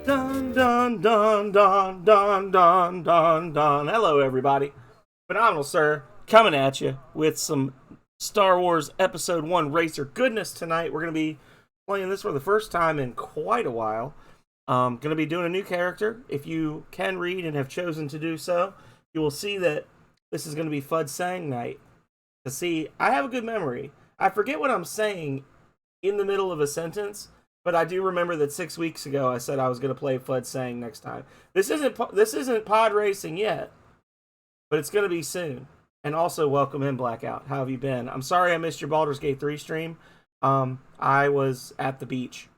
Dun dun dun dun dun dun dun dun. Hello, everybody. Phenomenal, sir. Coming at you with some Star Wars Episode 1 Racer goodness tonight. We're going to be playing this for the first time in quite a while. Going to be doing a new character. If you can read and have chosen to do so, you will see that this is going to be FUD Sang night. To see, I have a good memory. I forget what I'm saying in the middle of a sentence, but I do remember that 6 weeks ago I said I was going to play FUD Sang next time. This isn't pod racing yet, but it's going to be soon. And also, welcome in, Blackout. How have you been? I'm sorry I missed your Baldur's Gate 3 stream. I was at the beach.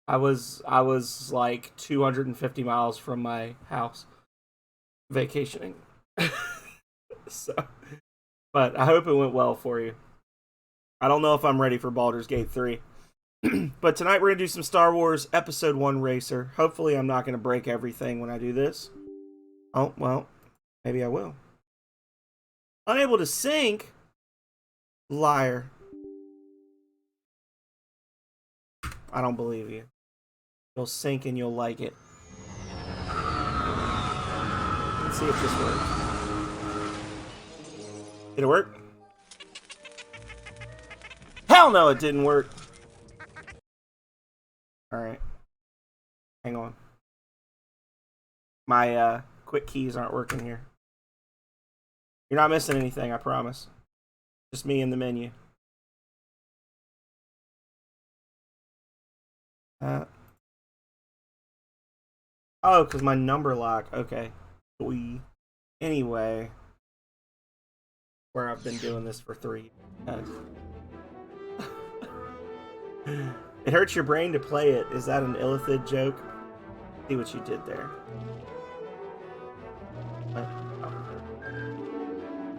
I was like 250 miles from my house, vacationing. So, but I hope it went well for you. I don't know if I'm ready for Baldur's Gate 3. But tonight we're going to do some Star Wars Episode 1 Racer. Hopefully I'm not going to break everything when I do this. Oh, well, maybe I will. Unable to sync? Liar. I don't believe you. You'll sync and you'll like it. Let's see if this works. Did it work? Hell no, it didn't work. Alright. Hang on. My quick keys aren't working here. You're not missing anything, I promise. Just me in the menu. Oh, because my number lock. Okay. Anyway. Where I've been doing this for 3 years. It hurts your brain to play it. Is that an Illithid joke? See what you did there.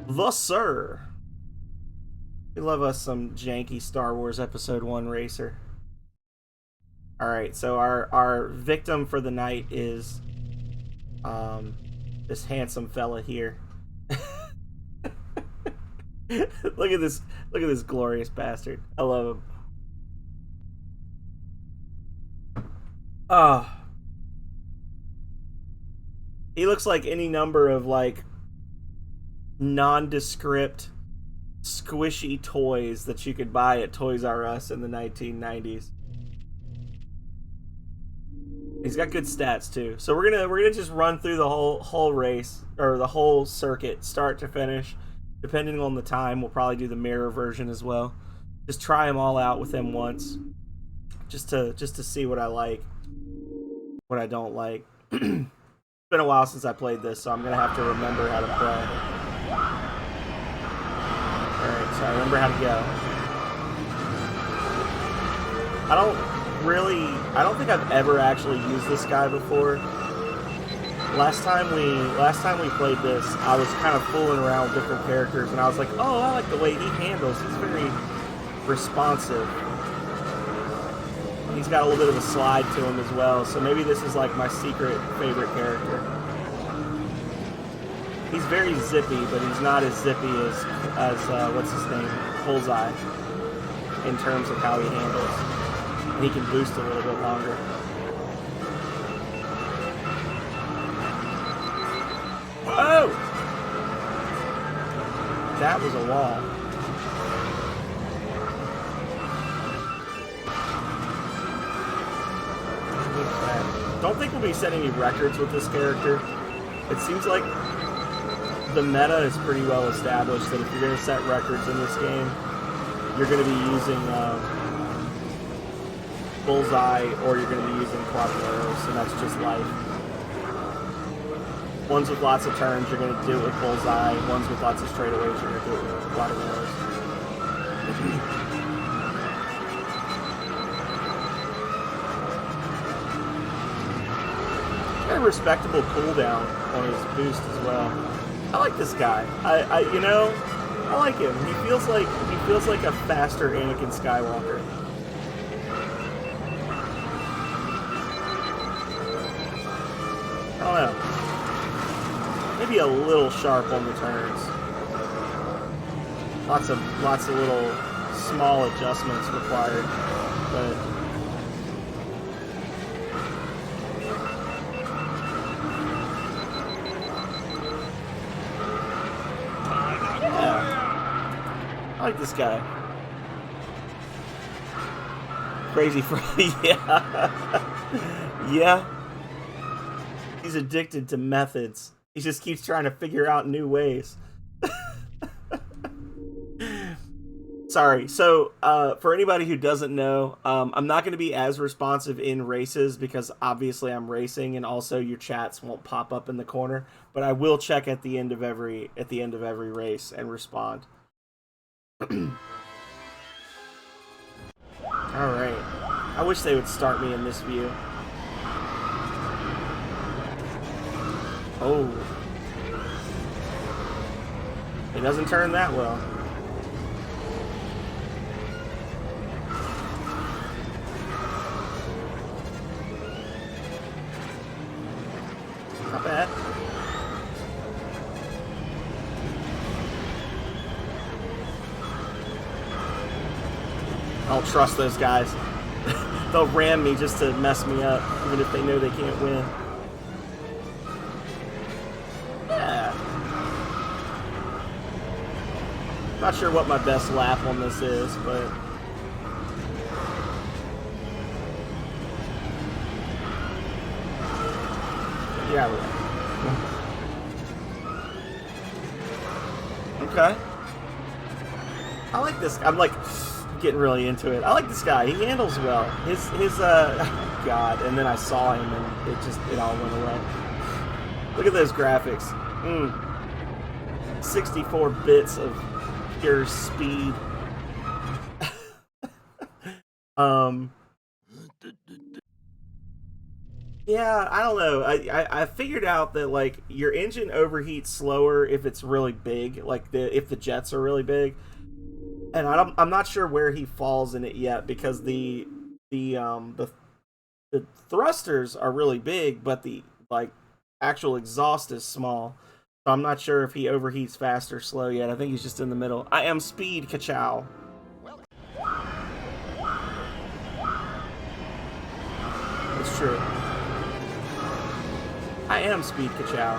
Thus, sir. We love us some janky Star Wars Episode 1 Racer. Alright, so our victim for the night is this handsome fella here. Look at this glorious bastard. I love him. He looks like any number of like nondescript squishy toys that you could buy at Toys R Us in the 1990s. He's got good stats too. So we're gonna just run through the whole race or the whole circuit, start to finish. Depending on the time, we'll probably do the mirror version as well. Just try them all out with him once, just to see what I like, what I don't like. It's been a while since I played this, so I'm gonna have to remember how to play. Alright, so I remember how to go. I don't think I've ever actually used this guy before. Last time we played this, I was kind of fooling around with different characters, and I was like, oh, I like the way he handles. He's very responsive. He's got a little bit of a slide to him as well, so maybe this is like my secret favorite character. He's very zippy, but he's not as zippy as what's his name, Bullseye, in terms of how he handles. And he can boost a little bit longer. Oh! That was a wall. Don't think we'll be setting any records with this character. It seems like the meta is pretty well established that if you're going to set records in this game, you're going to be using Bullseye or you're going to be using Quadrilateros, and that's just life. Ones with lots of turns, you're going to do it with Bullseye. Ones with lots of straightaways, you're going to do it with Quadrilateros. Got a respectable cooldown on his boost as well. I like this guy. I like him. He feels like a faster Anakin Skywalker. I don't know. Maybe a little sharp on the turns. Lots of little small adjustments required, but this guy. Crazy Freddy, yeah. Yeah. He's addicted to methods. He just keeps trying to figure out new ways. Sorry. So, for anybody who doesn't know, I'm not going to be as responsive in races because obviously I'm racing, and also your chats won't pop up in the corner. But I will check at the end of every race and respond. All right. I wish they would start me in this view. Oh. It doesn't turn that well. Not bad. I don't trust those guys. They'll ram me just to mess me up, even if they know they can't win. Yeah. Not sure what my best lap on this is, but... yeah, okay. I like this. I'm like getting really into it. I like this guy. He handles well. His oh God. And then I saw him and it all went away. Look at those graphics. 64 bits of pure speed. Yeah, I don't know. I figured out that like your engine overheats slower if it's really big, like if the jets are really big. And I'm not sure where he falls in it yet because the thrusters are really big, but the like actual exhaust is small. So I'm not sure if he overheats fast or slow yet. I think he's just in the middle. I am Speed Kachow. It's true. I am Speed Kachow.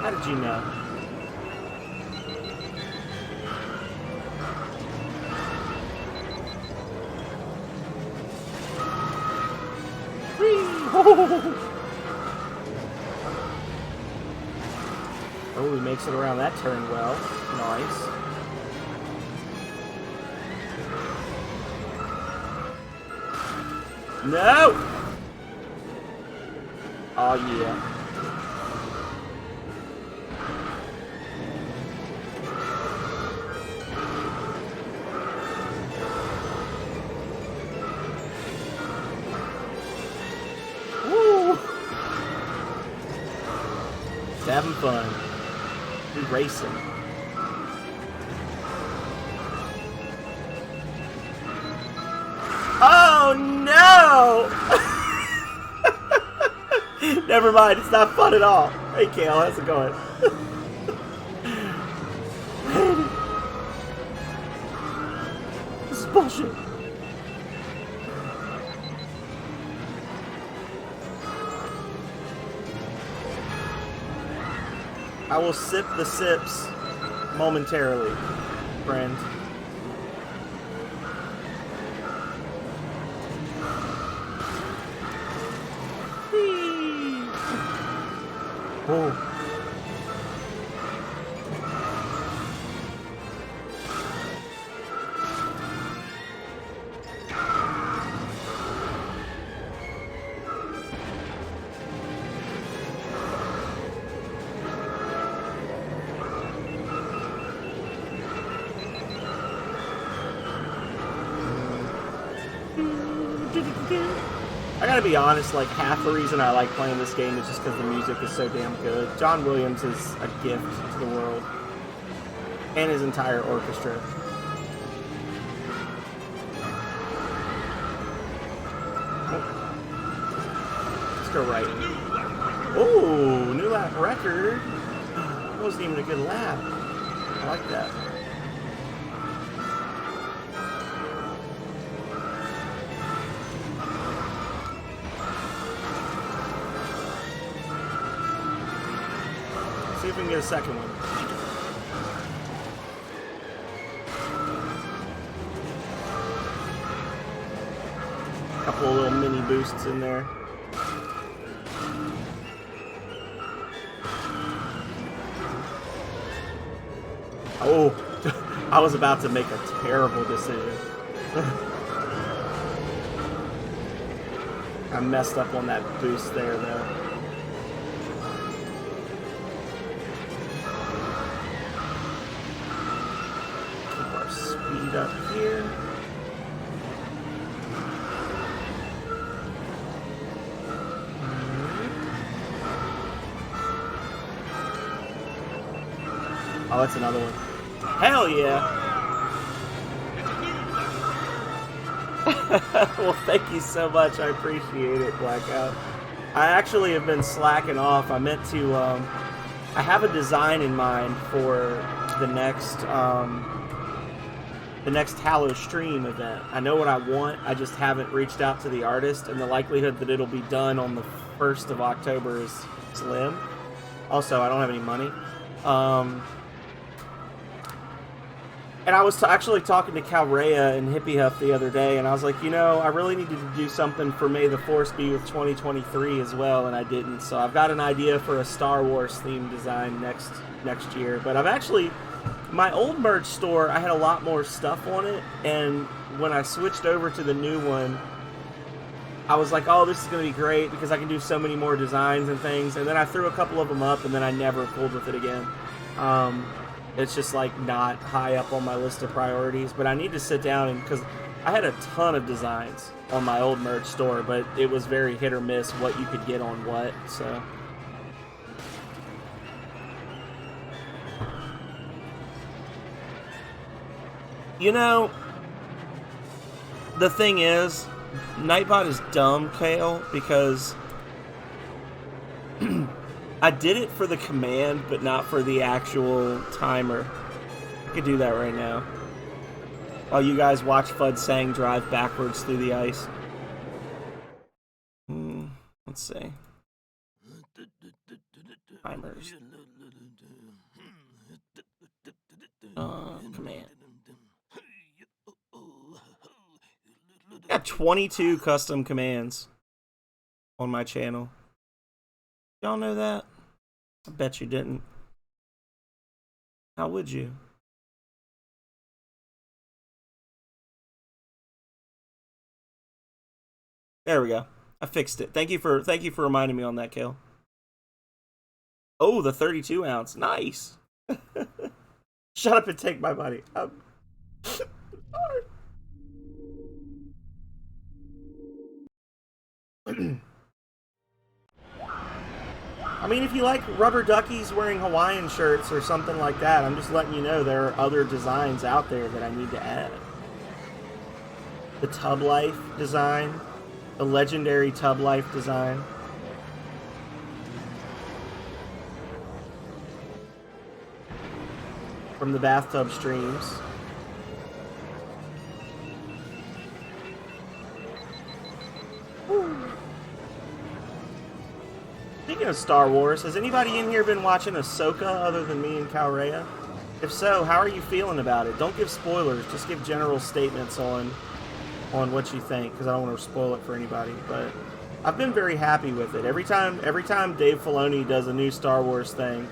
How did you know? Oh, he makes it around that turn well. Nice. No! Oh, yeah. Woo! Just having fun. We're racing. Oh, no! Never mind, it's not fun at all. Hey, Kale, how's it going? This is bullshit. I will sip the sips momentarily, friend. Oh. I gotta be honest, like, half the reason I like playing this game is just because the music is so damn good. John Williams is a gift to the world. And his entire orchestra. Let's go right. Oh, new lap record. That wasn't even a good lap. I like that. See if we can get a second one. Couple of little mini boosts in there. Oh, I was about to make a terrible decision. I messed up on that boost there, though. Keep our speed up here. Oh, that's another one. Hell yeah! Well, thank you so much. I appreciate it, Blackout. I actually have been slacking off. I meant to, I have a design in mind for the next Halo Stream event. I know what I want. I just haven't reached out to the artist, and the likelihood that it'll be done on the 1st of October is slim. Also, I don't have any money. And I was actually talking to Calrea and Hippie Huff the other day, and I was like, you know, I really needed to do something for May the Force Be with 2023 as well, and I didn't. So I've got an idea for a Star Wars themed design next year. But I've actually, my old merch store, I had a lot more stuff on it, and when I switched over to the new one, I was like, oh, this is going to be great because I can do so many more designs and things. And then I threw a couple of them up, and then I never pulled with it again. It's just like not high up on my list of priorities, but I need to sit down and because I had a ton of designs on my old merch store, but it was very hit or miss what you could get on what. So you know, the thing is, Nightbot is dumb, Kale, because I did it for the command, but not for the actual timer. I could do that right now. While you guys watch FUD Sang drive backwards through the ice. Let's see. Timers. Command. I got 22 custom commands on my channel. Y'all know that? I bet you didn't. How would you? There we go. I fixed it. Thank you for reminding me on that, Kale. Oh, the 32 ounce. Nice. Shut up and take my money. I mean, if you like rubber duckies wearing Hawaiian shirts or something like that, I'm just letting you know there are other designs out there that I need to add. The Tub Life design, the legendary Tub Life design. From the bathtub streams. Speaking of Star Wars, has anybody in here been watching Ahsoka other than me and Calrea? If so, how are you feeling about it? Don't give spoilers, just give general statements on what you think, because I don't want to spoil it for anybody. But I've been very happy with it. Every time Dave Filoni does a new Star Wars thing,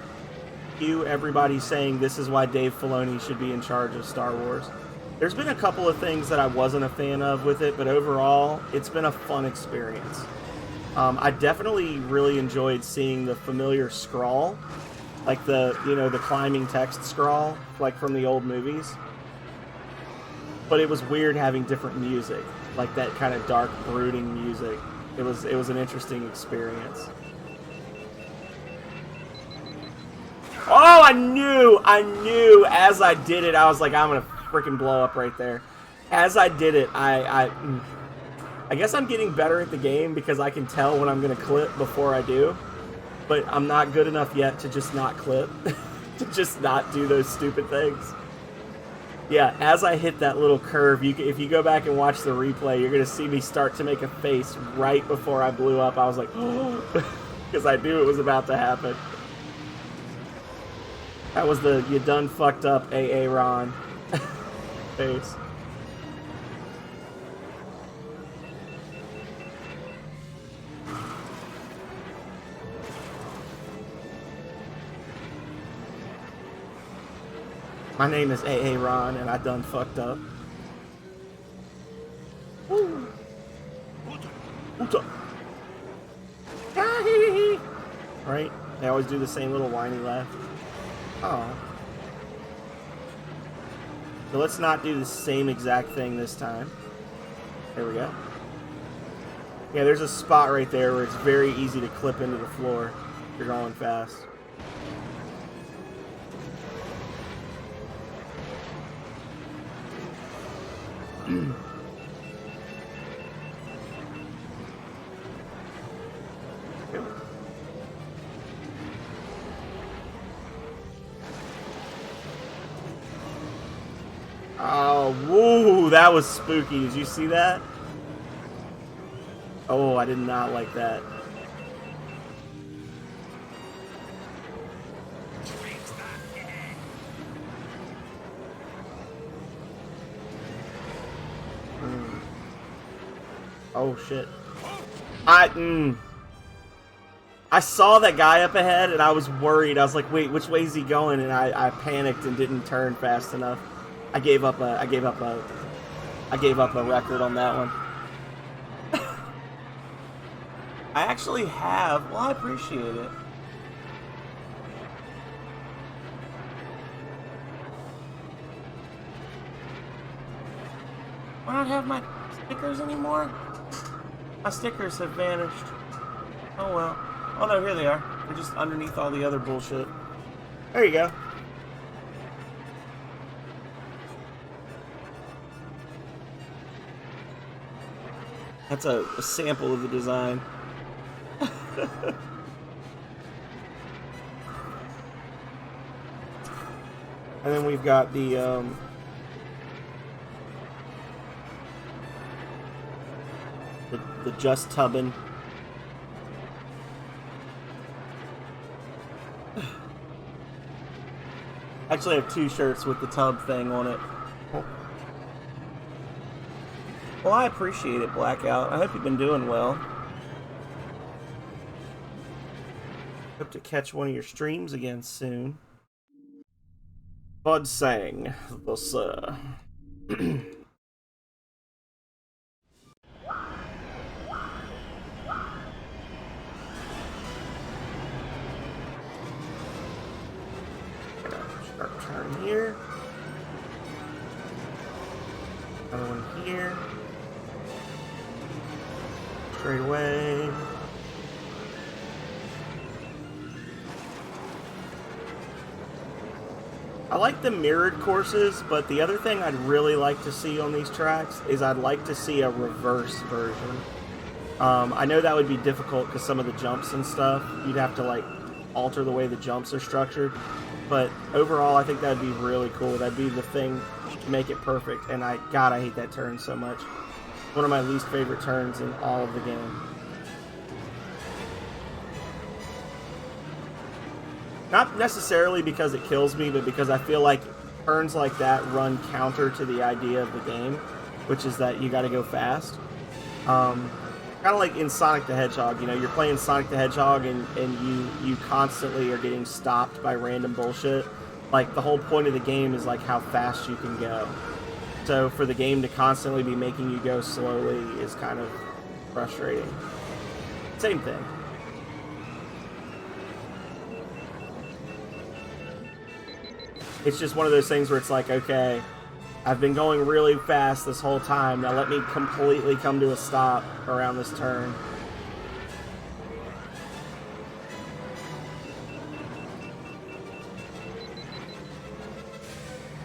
everybody's saying this is why Dave Filoni should be in charge of Star Wars. There's been a couple of things that I wasn't a fan of with it, but overall, it's been a fun experience. I definitely really enjoyed seeing the familiar scrawl, like the climbing text scrawl, like from the old movies. But it was weird having different music, like that kind of dark, brooding music. It was an interesting experience. Oh, I knew as I did it, I was like, I'm gonna freaking blow up right there. As I did it, I guess I'm getting better at the game because I can tell when I'm going to clip before I do. But I'm not good enough yet to just not clip. To just not do those stupid things. Yeah, as I hit that little curve, if you go back and watch the replay, you're going to see me start to make a face right before I blew up. I was like, oh, because I knew it was about to happen. That was the you done fucked up AA Ron face. My name is A.A. Ron, and I done fucked up. Woo. Uta. Right? They always do the same little whiny laugh. Oh. So let's not do the same exact thing this time. There we go. Yeah, there's a spot right there where it's very easy to clip into the floor if you're going fast. Oh, woo, that was spooky. Did you see that? Oh, I did not like that. Oh, shit. I saw that guy up ahead, and I was worried. I was like, wait, which way is he going? And I panicked and didn't turn fast enough. I gave up a record on that one. I actually have. Well, I appreciate it. Why not have my stickers anymore? My stickers have vanished. Oh well. Oh no, here they are. They're just underneath all the other bullshit. There you go. That's a sample of the design. And then we've got the just tubbing. Actually, I have two shirts with the tub thing on it. Well, I appreciate it, Blackout. I hope you've been doing well. Hope to catch one of your streams again soon. Bud sang the sir. Start turn here. Another one here. Straight away. I like the mirrored courses, but the other thing I'd really like to see on these tracks is I'd like to see a reverse version. I know that would be difficult because some of the jumps and stuff, you'd have to like alter the way the jumps are structured. But overall, I think that'd be really cool. That'd be the thing to make it perfect. And God, I hate that turn so much. One of my least favorite turns in all of the game. Not necessarily because it kills me, but because I feel like turns like that run counter to the idea of the game, which is that you got to go fast. Kind of like in Sonic the Hedgehog, you know, you're playing Sonic the Hedgehog and you constantly are getting stopped by random bullshit. Like, the whole point of the game is like how fast you can go. So for the game to constantly be making you go slowly is kind of frustrating. Same thing. It's just one of those things where it's like, okay, I've been going really fast this whole time. Now let me completely come to a stop around this turn.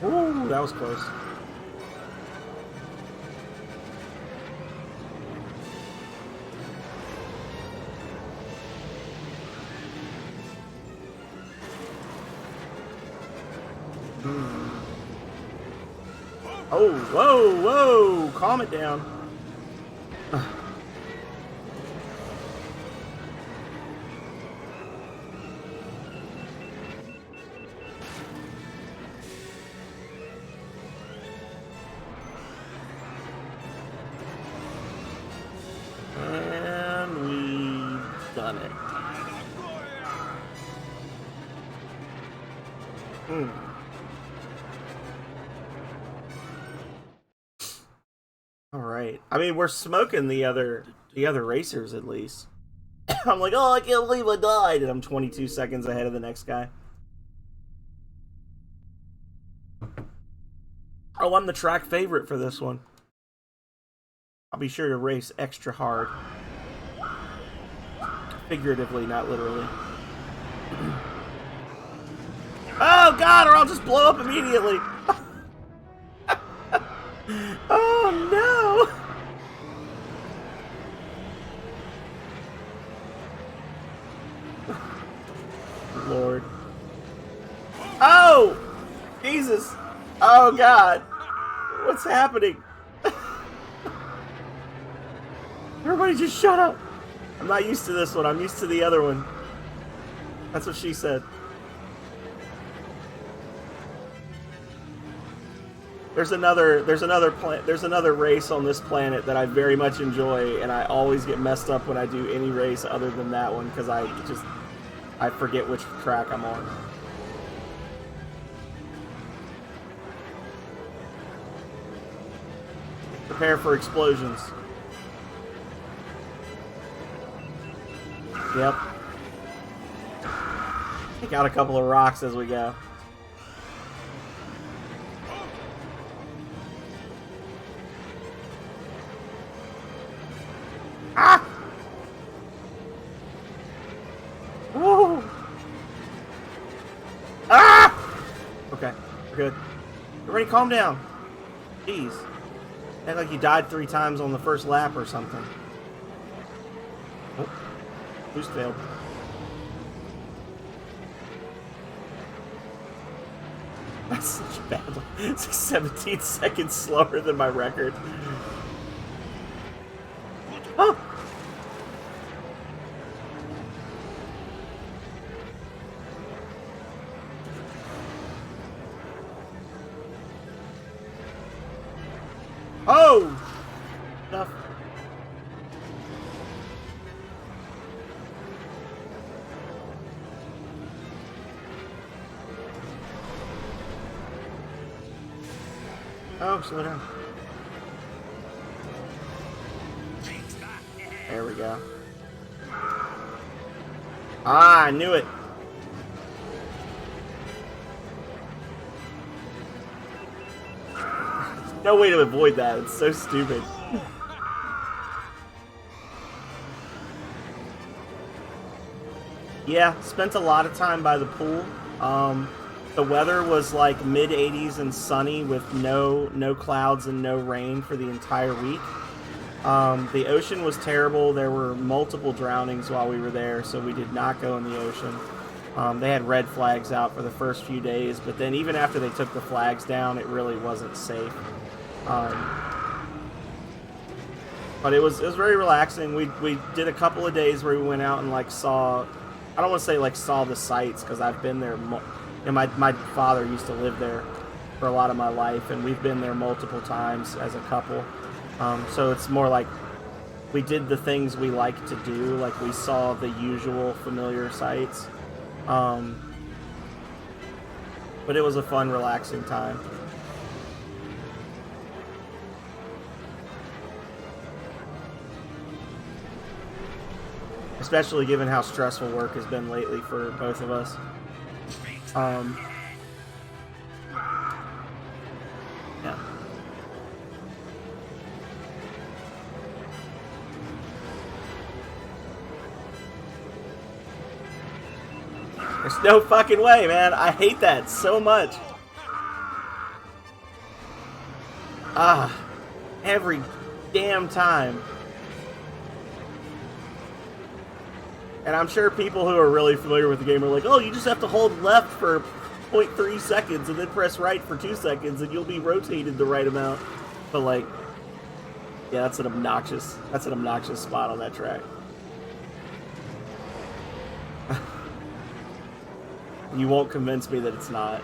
Ooh, that was close. Oh, whoa, whoa! Calm it down. And we've done it. I mean, we're smoking the other racers at least. I'm like, oh, I can't believe I died, and I'm 22 seconds ahead of the next guy. Oh, I'm the track favorite for this one. I'll be sure to race extra hard. Figuratively, not literally. Oh god, or I'll just blow up immediately. Oh no! Lord. Oh! Jesus! Oh god! What's happening? Everybody just shut up! I'm not used to this one, I'm used to the other one. That's what she said. There's another race on this planet that I very much enjoy, and I always get messed up when I do any race other than that one because I forget which track I'm on. Prepare for explosions. Yep. Take out a couple of rocks as we go. Ah! Woo! Ah! Okay, we're good. Everybody calm down. Jeez. Act like you died 3 times on the first lap or something. Oh. Boost failed. That's such a bad one. It's like 17 seconds slower than my record. Oh! Oh! Enough. Oh, slow down. There we go. Ah, I knew it. No way to avoid that. It's so stupid. Yeah, spent a lot of time by the pool. The weather was like mid-80s and sunny with no clouds and no rain for the entire week. The ocean was terrible. There were multiple drownings while we were there, so we did not go in the ocean. They had red flags out for the first few days, but then even after they took the flags down, it really wasn't safe. But it was very relaxing. We did a couple of days where we went out and like saw, I don't want to say like saw the sights because I've been there. And my father used to live there for a lot of my life, and we've been there multiple times as a couple. So it's more like we did the things we like to do, like we saw the usual familiar sights. But it was a fun, relaxing time. Especially given how stressful work has been lately for both of us. Yeah. There's no fucking way, man. I hate that so much. Every damn time. And I'm sure people who are really familiar with the game are like, oh, you just have to hold left for 0.3 seconds and then press right for 2 seconds and you'll be rotated the right amount. But like, yeah, that's an obnoxious spot on that track. You won't convince me that it's not.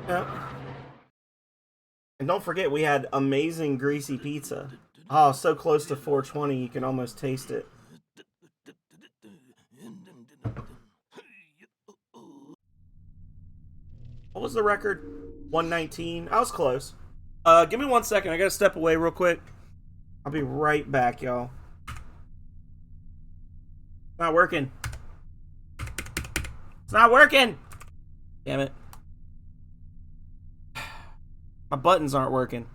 Yep. And don't forget, we had amazing greasy pizza. Oh, so close to 420, you can almost taste it. What was the record? 119. I was close. Give me 1 second. I gotta step away real quick. I'll be right back, y'all. It's not working. It's not working! Damn it. My buttons aren't working.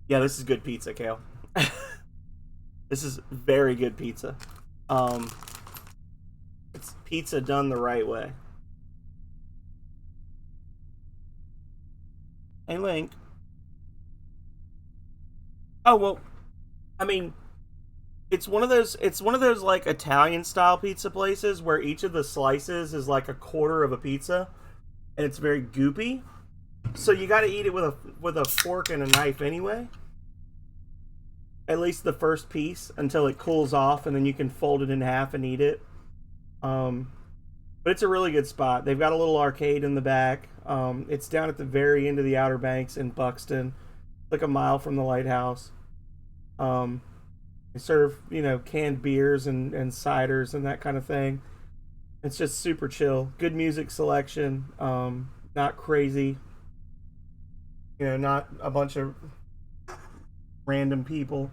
Yeah, this is good pizza, Kale. This is very good pizza. It's pizza done the right way. Hey, Link. Oh, well, I mean, it's one of those like Italian style pizza places where each of the slices is like a quarter of a pizza and it's very goopy. So you got to eat it with a fork and a knife anyway. At least the first piece until it cools off, and then you can fold it in half and eat it. But it's a really good spot. They've got a little arcade in the back. It's down at the very end of the Outer Banks in Buxton, like a mile from the lighthouse. They serve, canned beers and ciders and that kind of thing. It's just super chill. Good music selection. Not crazy. Not a bunch of random people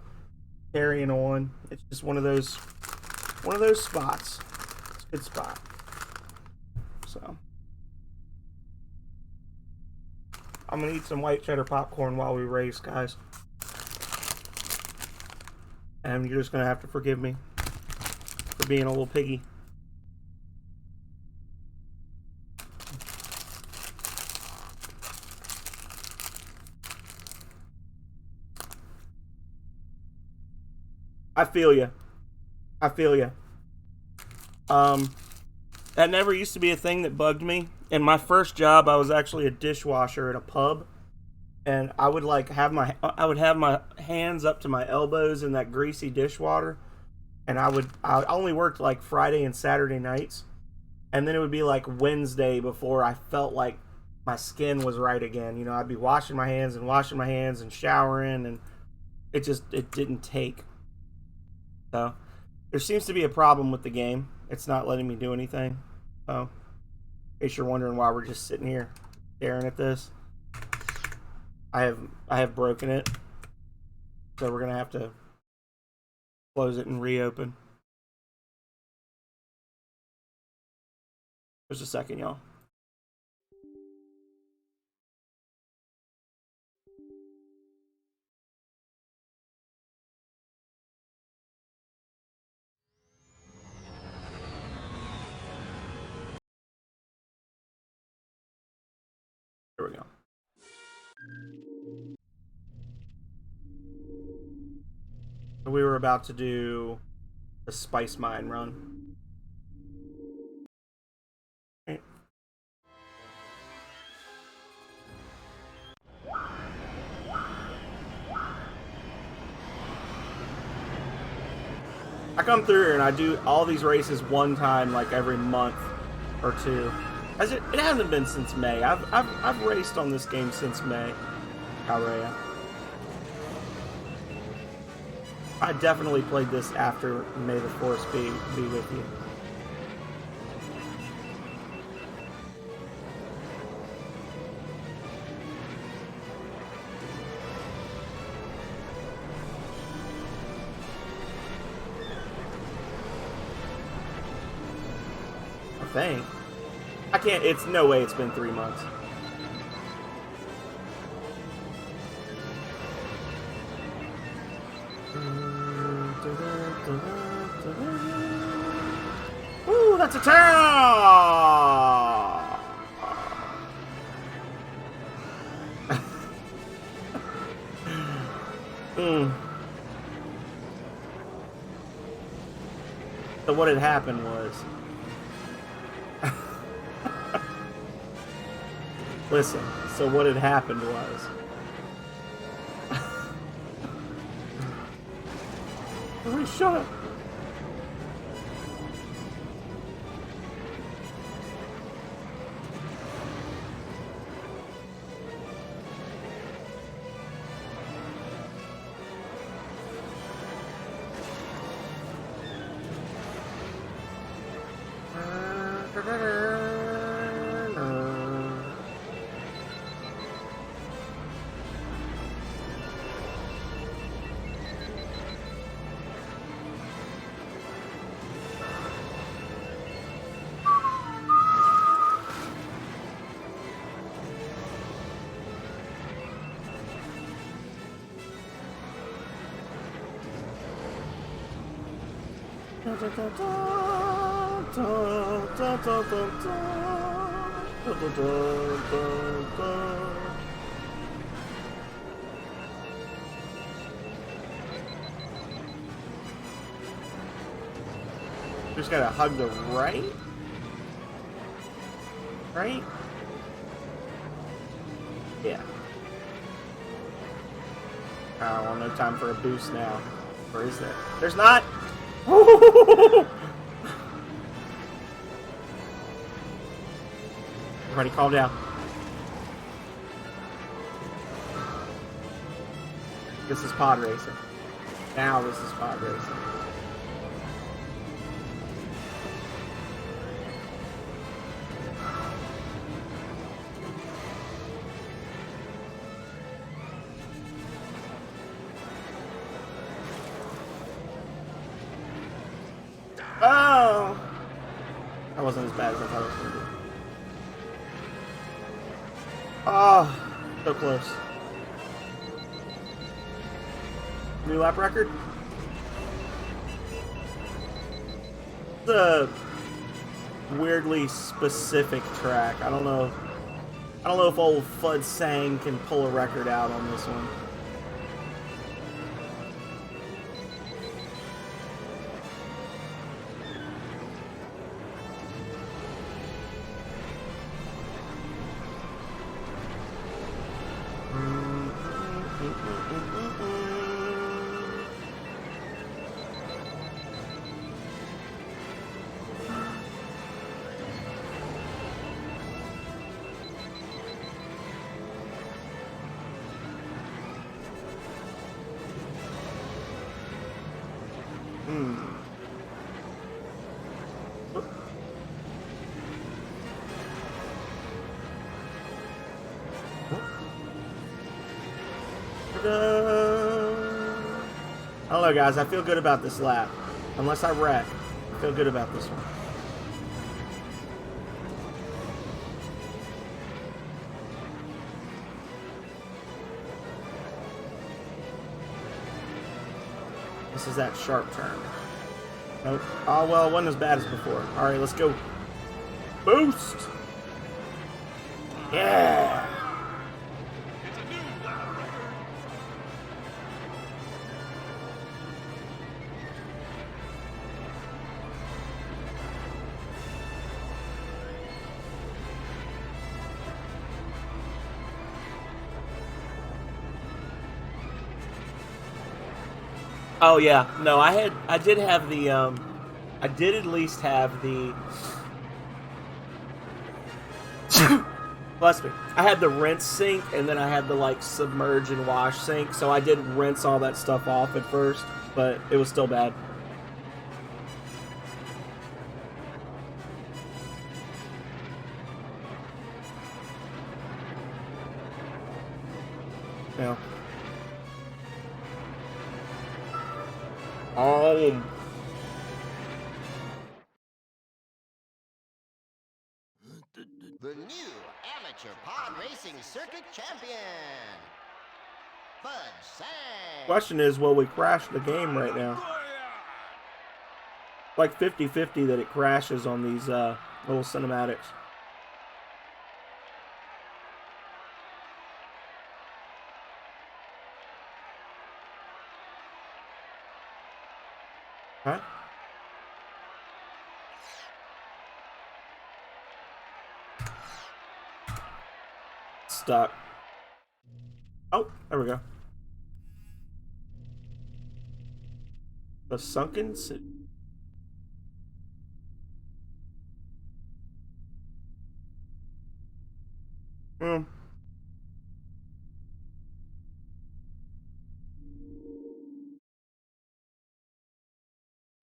carrying on. It's just one of those spots. It's a good spot. So I'm gonna eat some white cheddar popcorn while we race, guys. And you're just gonna have to forgive me for being a little piggy. I feel you. That never used to be a thing that bugged me. In my first job, I was actually a dishwasher at a pub, and I would have my hands up to my elbows in that greasy dishwater, and I only worked like Friday and Saturday nights, and then it would be like Wednesday before I felt like my skin was right again. I'd be washing my hands and showering, and it didn't take. So there seems to be a problem with the game. It's not letting me do anything. So in case you're wondering why we're just sitting here staring at this, I have broken it. So we're gonna have to close it and reopen. Just a second, y'all. There we go. So we were about to do the Spice Mine run. Okay. I come through here and I do all these races one time, like every month or two. It hasn't been since May. I've raced on this game since May. Calrea. I definitely played this after May the Force be with you. think. I can't. It's no way it's been 3 months. Ooh, that's a town! So what had happened was... Listen, so what had happened was... Everybody shut up! Just gotta hug the right? Right? Yeah. Oh, well, no time for a boost now. Or is there? There's not! Everybody calm down. This is pod racing. Now this is pod racing. Oh! That wasn't as bad as I thought it was going to be. Oh, so close. New lap record? The weirdly specific track. I don't know if old FUD Sang can pull a record out on this one. I don't know, guys. I feel good about this lap. Unless I wreck, I feel good about this one. This is that sharp turn. Nope. Oh, well, it wasn't as bad as before. All right, let's go. Boost! Yeah! Oh yeah, no, I did have the, I did at least have the, bless me, I had the rinse sink, and then I had the, like, submerge and wash sink, so I did rinse all that stuff off at first, but it was still bad. Yeah. got your pod racing circuit champion, FUD Sang. Question is, will we crash the game right now? Like 50-50 that it crashes on these little cinematics. Huh? Stuck. Oh, there we go. The sunken city. Hmm.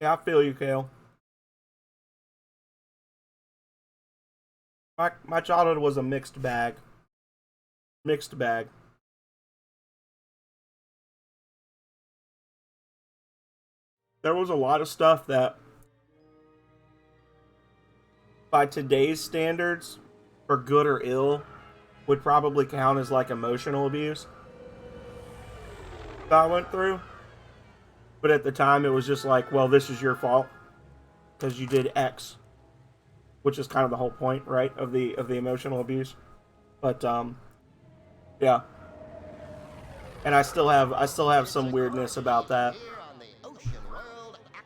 Yeah, I feel you, Kale. My childhood was a mixed bag. Mixed bag. There was a lot of stuff that, by today's standards, for good or ill, would probably count as like emotional abuse that I went through. But at the time, it was just like, well, this is your fault because you did X, which is kind of the whole point, right, of the emotional abuse. But yeah, and I still have some weirdness about that,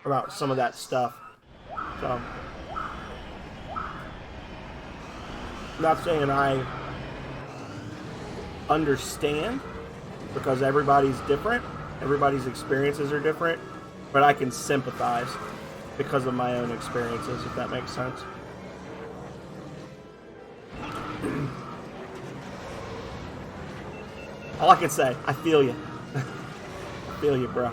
about some of that stuff. So, I'm not saying I understand, because everybody's different, everybody's experiences are different, but I can sympathize because of my own experiences, if that makes sense. All I can say, I feel you. I feel you, bro.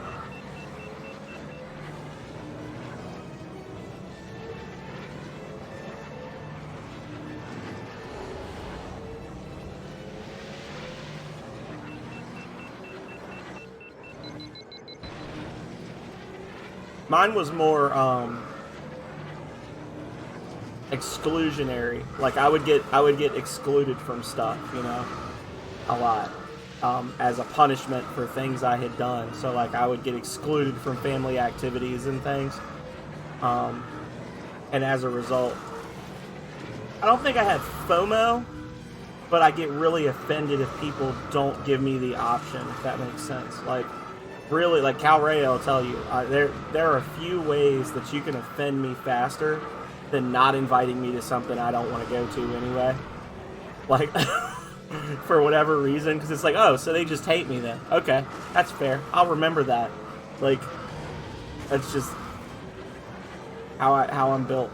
Mine was more exclusionary. Like I would get excluded from stuff, you know, a lot, as a punishment for things I had done. So like I would get excluded from family activities and things, and as a result, I don't think I had FOMO, but I get really offended if people don't give me the option, if that makes sense. Like, really, like Cal Ray will tell you, there are a few ways that you can offend me faster than not inviting me to something I don't want to go to anyway. Like, for whatever reason, because it's like, oh, so they just hate me then. Okay, that's fair. I'll remember that. Like, that's just how I'm built.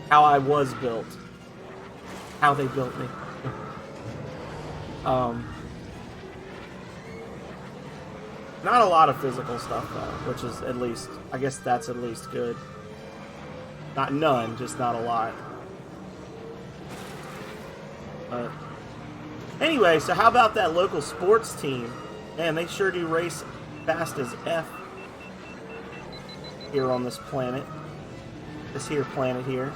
How I was built. How they built me. Not a lot of physical stuff, though, which is at least, I guess that's at least good. Not none, just not a lot. But anyway, so how about that local sports team? Man, they sure do race fast as F here on this planet. This here planet here.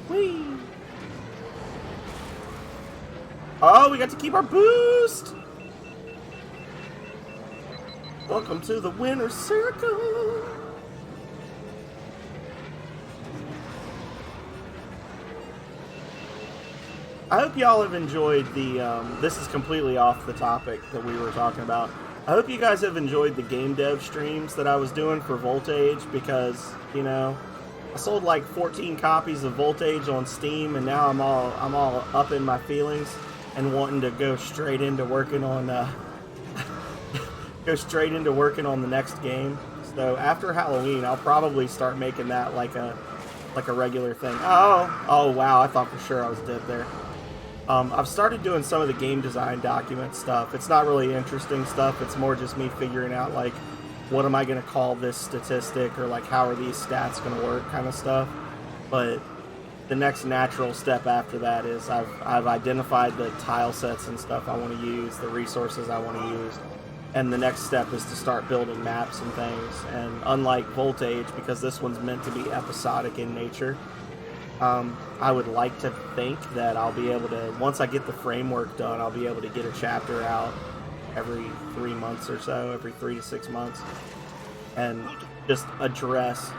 Whee! Oh, we got to keep our boost! Welcome to the winner's circle! I hope y'all have enjoyed the, this is completely off the topic that we were talking about. I hope you guys have enjoyed the game dev streams that I was doing for Voltage, because, you know, I sold like 14 copies of Voltage on Steam, and now I'm all up in my feelings and wanting to go straight into working on the next game. So after Halloween, I'll probably start making that like a regular thing. Oh wow! I thought for sure I was dead there. I've started doing some of the game design document stuff. It's not really interesting stuff. It's more just me figuring out like, what am I going to call this statistic, or like how are these stats going to work, kind of stuff. But the next natural step after that is I've identified the tile sets and stuff I want to use, the resources I want to use, And the next step is to start building maps and things. And unlike Voltage, because this one's meant to be episodic in nature, I would like to think that I'll be able to, once I get the framework done, I'll be able to get a chapter out every 3 months or so, every 3 to 6 months, and just address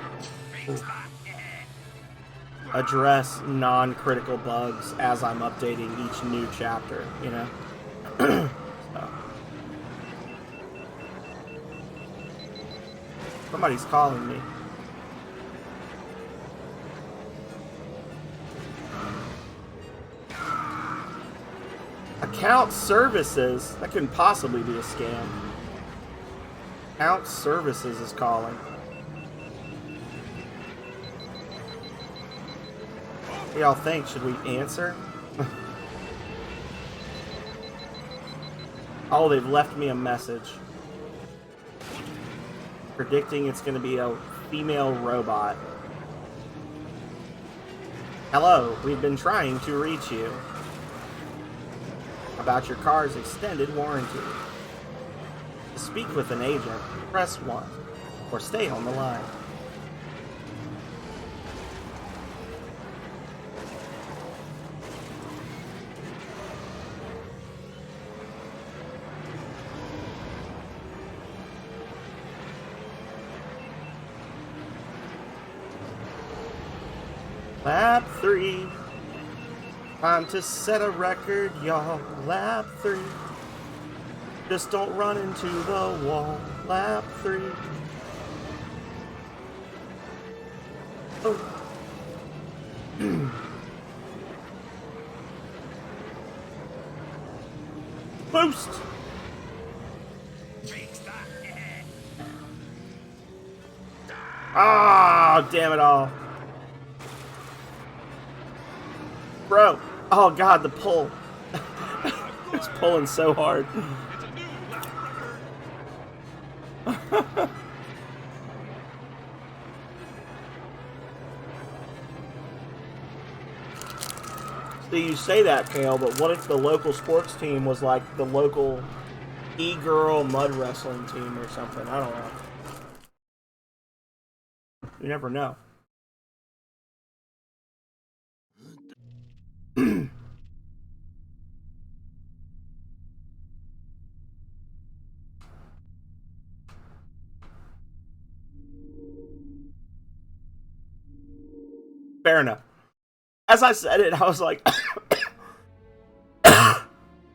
non-critical bugs as I'm updating each new chapter, you know? So. Somebody's calling me. Account services? That couldn't possibly be a scam. Account services is calling. What do y'all think? Should we answer? Oh, they've left me a message. Predicting it's going to be a female robot. Hello, we've been trying to reach you about your car's extended warranty. To speak with an agent, press 1, or stay on the line. Lap 3. Time to set a record, y'all. Lap 3. Just don't run into the wall. Lap 3. Oh. Boost! Ah, damn it all. Bro, oh god, the pull. It's pulling so hard. See, you say that, Kale, but what if the local sports team was like the local e-girl mud wrestling team or something? I don't know. You never know. Fair enough. As I said it, I was like...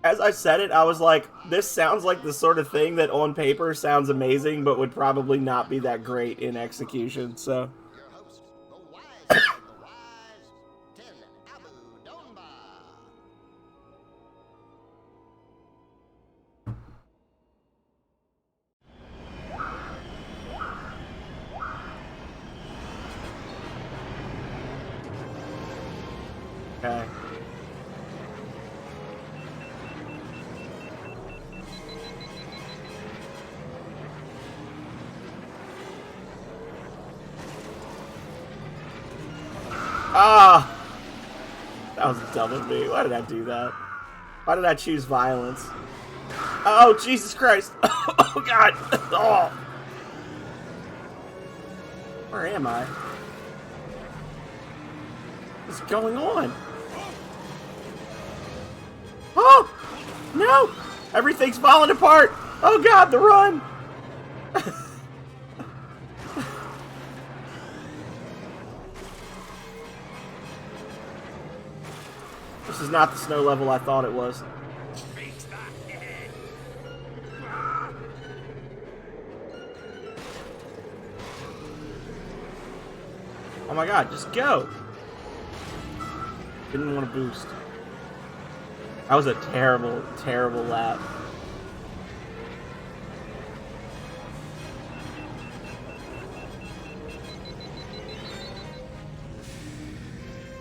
As I said it, I was like, this sounds like the sort of thing that on paper sounds amazing, but would probably not be that great in execution, so... Your host, the wise, Tin Abu Domba. Okay. Ah! That was dumb of me. Why did I do that? Why did I choose violence? Oh, Jesus Christ! Oh, God! Oh! Where am I? What's going on? Oh! No! Everything's falling apart! Oh, God, the run! This is not the snow level I thought it was. Oh my god, just go! Didn't want to boost. That was a terrible, terrible lap.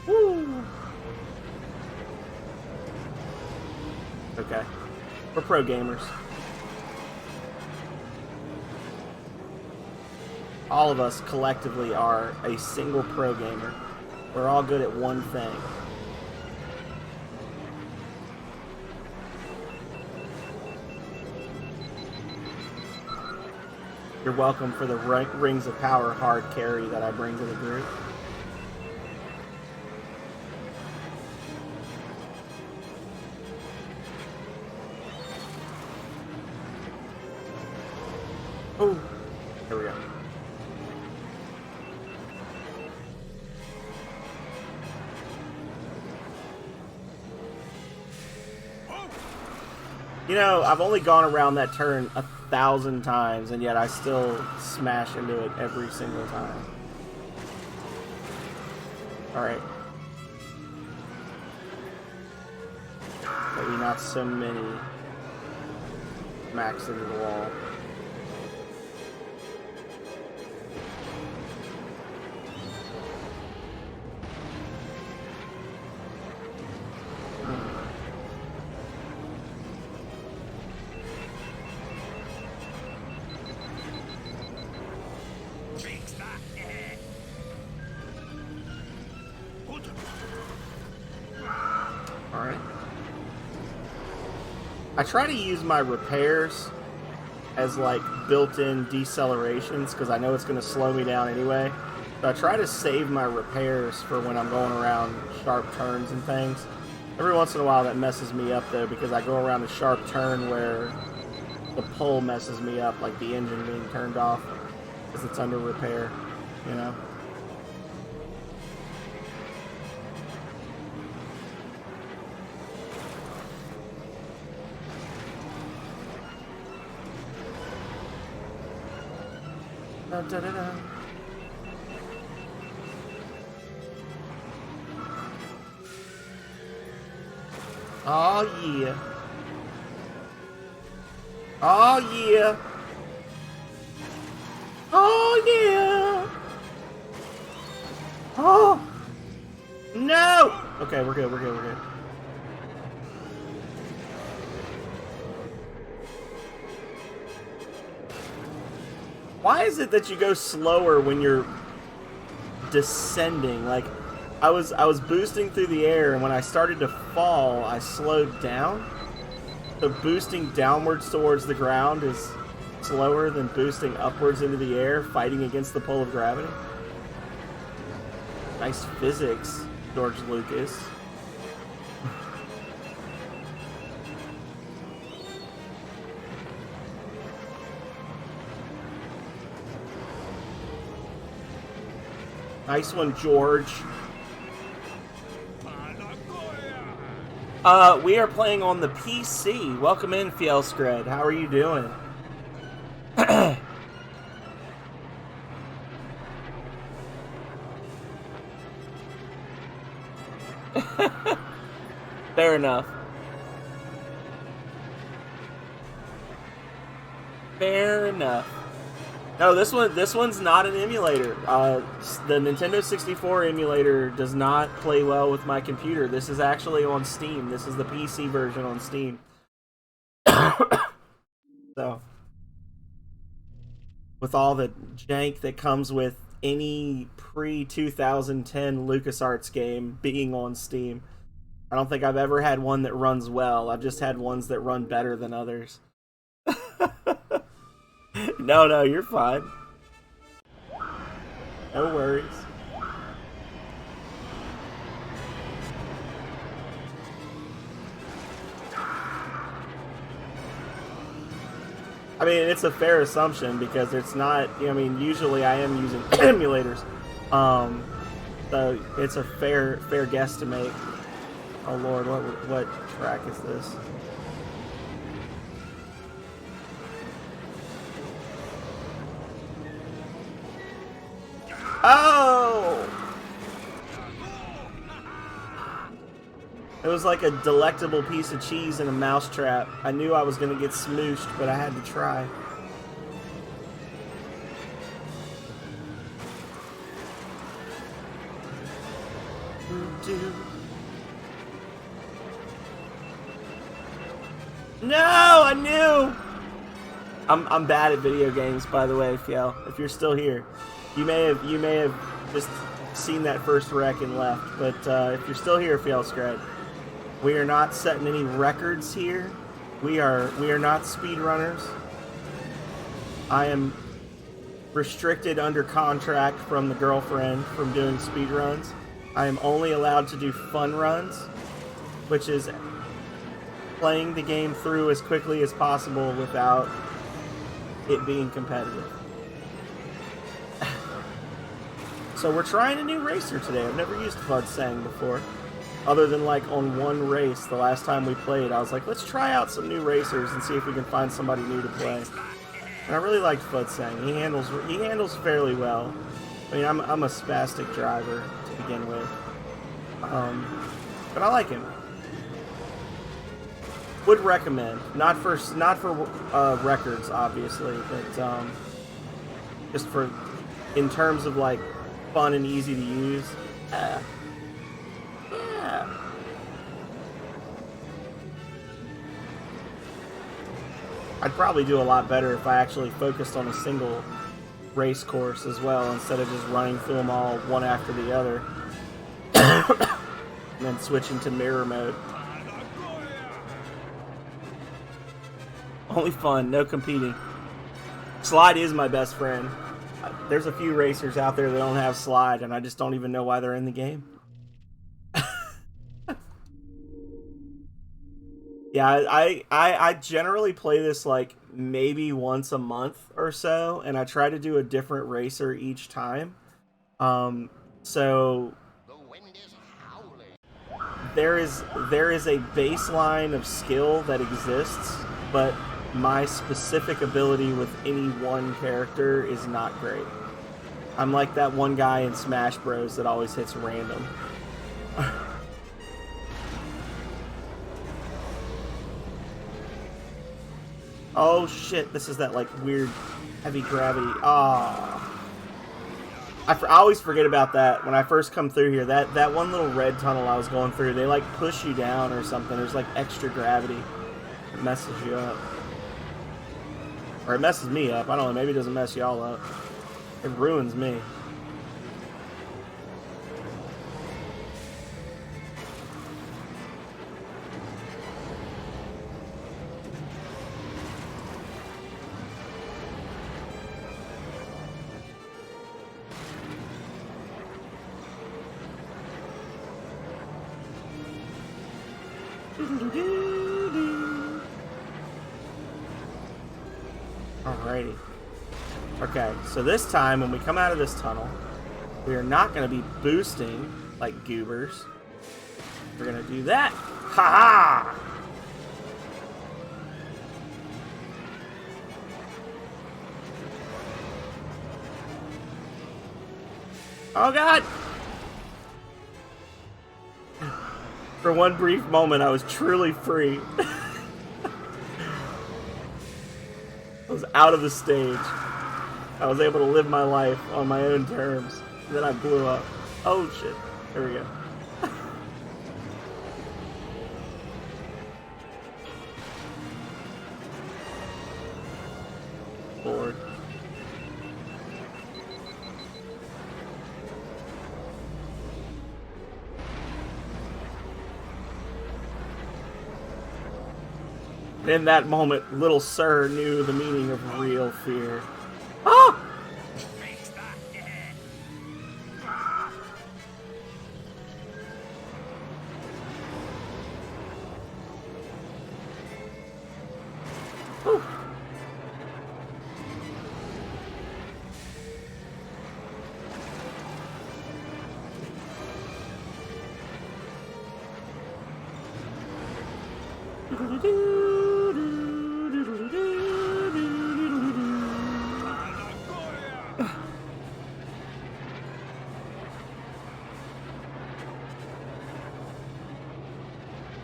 Woo! Okay. We're pro gamers. All of us collectively are a single pro gamer. We're all good at one thing. You're welcome for the Rings of Power hard carry that I bring to the group. Oh, here we go. You know, I've only gone around that turn 1,000 times, and yet I still smash into it every single time. Alright. Maybe not so many smacks into the wall. Alright. I try to use my repairs as like built-in decelerations because I know it's going to slow me down anyway. So I try to save my repairs for when I'm going around sharp turns and things. Every once in a while that messes me up though because I go around a sharp turn where the pole messes me up, like the engine being turned off because it's under repair, you know? Da, da, da, da. Oh yeah. Oh yeah. Oh yeah. Oh no. Okay, we're good. We're good. We're good. Why is it that you go slower when you're descending? Like, I was boosting through the air, and when I started to fall, I slowed down. So boosting downwards towards the ground is slower than boosting upwards into the air, fighting against the pull of gravity. Nice physics, George Lucas. Nice one, George. We are playing on the PC. Welcome in, Fjellskred. How are you doing? Fair enough. Fair enough. No, this one's not an emulator. The Nintendo 64 emulator does not play well with my computer. This is actually on Steam. This is the PC version on Steam. So, with all the jank that comes with any pre-2010 LucasArts game being on Steam, I don't think I've ever had one that runs well. I've just had ones that run better than others. No, you're fine. No worries. I mean, it's a fair assumption because it's not, I mean, usually I am using emulators. So it's a fair guess to make. Oh Lord, what track is this? Oh! It was like a delectable piece of cheese in a mousetrap. I knew I was going to get smooshed, but I had to try. No, I knew! I'm bad at video games, by the way, Fiel. If you're still here. You may have just seen that first wreck and left, but if you're still here, Fjellskred, we are not setting any records here. We are not speedrunners. I am restricted under contract from the girlfriend from doing speed runs. I am only allowed to do fun runs, which is playing the game through as quickly as possible without it being competitive. So we're trying a new racer today. I've never used FUD before. Other than like on one race, the last time we played, I was like, let's try out some new racers and see if we can find somebody new to play. And I really liked FUD. He handles fairly well. I mean, I'm a spastic driver to begin with, but I like him. Would recommend, not for records, obviously, but just for in terms of like fun and easy to use. Yeah. I'd probably do a lot better if I actually focused on a single race course as well, instead of just running through them all one after the other. And then switching to mirror mode. Only fun, no competing. Slide is my best friend. There's a few racers out there that don't have slide, and I just don't even know why they're in the game. Yeah, I generally play this like maybe once a month or so, and I try to do a different racer each time. So The wind is howling. there is a baseline of skill that exists, but my specific ability with any one character is not great. I'm like that one guy in Smash Bros that always hits random. Oh shit, this is that like weird heavy gravity. Ah, I always forget about that when I first come through here. That one little red tunnel I was going through, they like push you down or something. There's like extra gravity. It messes you up. Or it messes me up. I don't know, maybe it doesn't mess y'all up. It ruins me. Alrighty. Okay, so this time when we come out of this tunnel, we are not going to be boosting like goobers. We're going to do that. Ha ha! Oh god! For one brief moment, I was truly free. I was out of the stage. I was able to live my life on my own terms. And then I blew up. Oh shit. There we go. Lord. In that moment, little sir knew the meaning of real fear. Ah! Whew.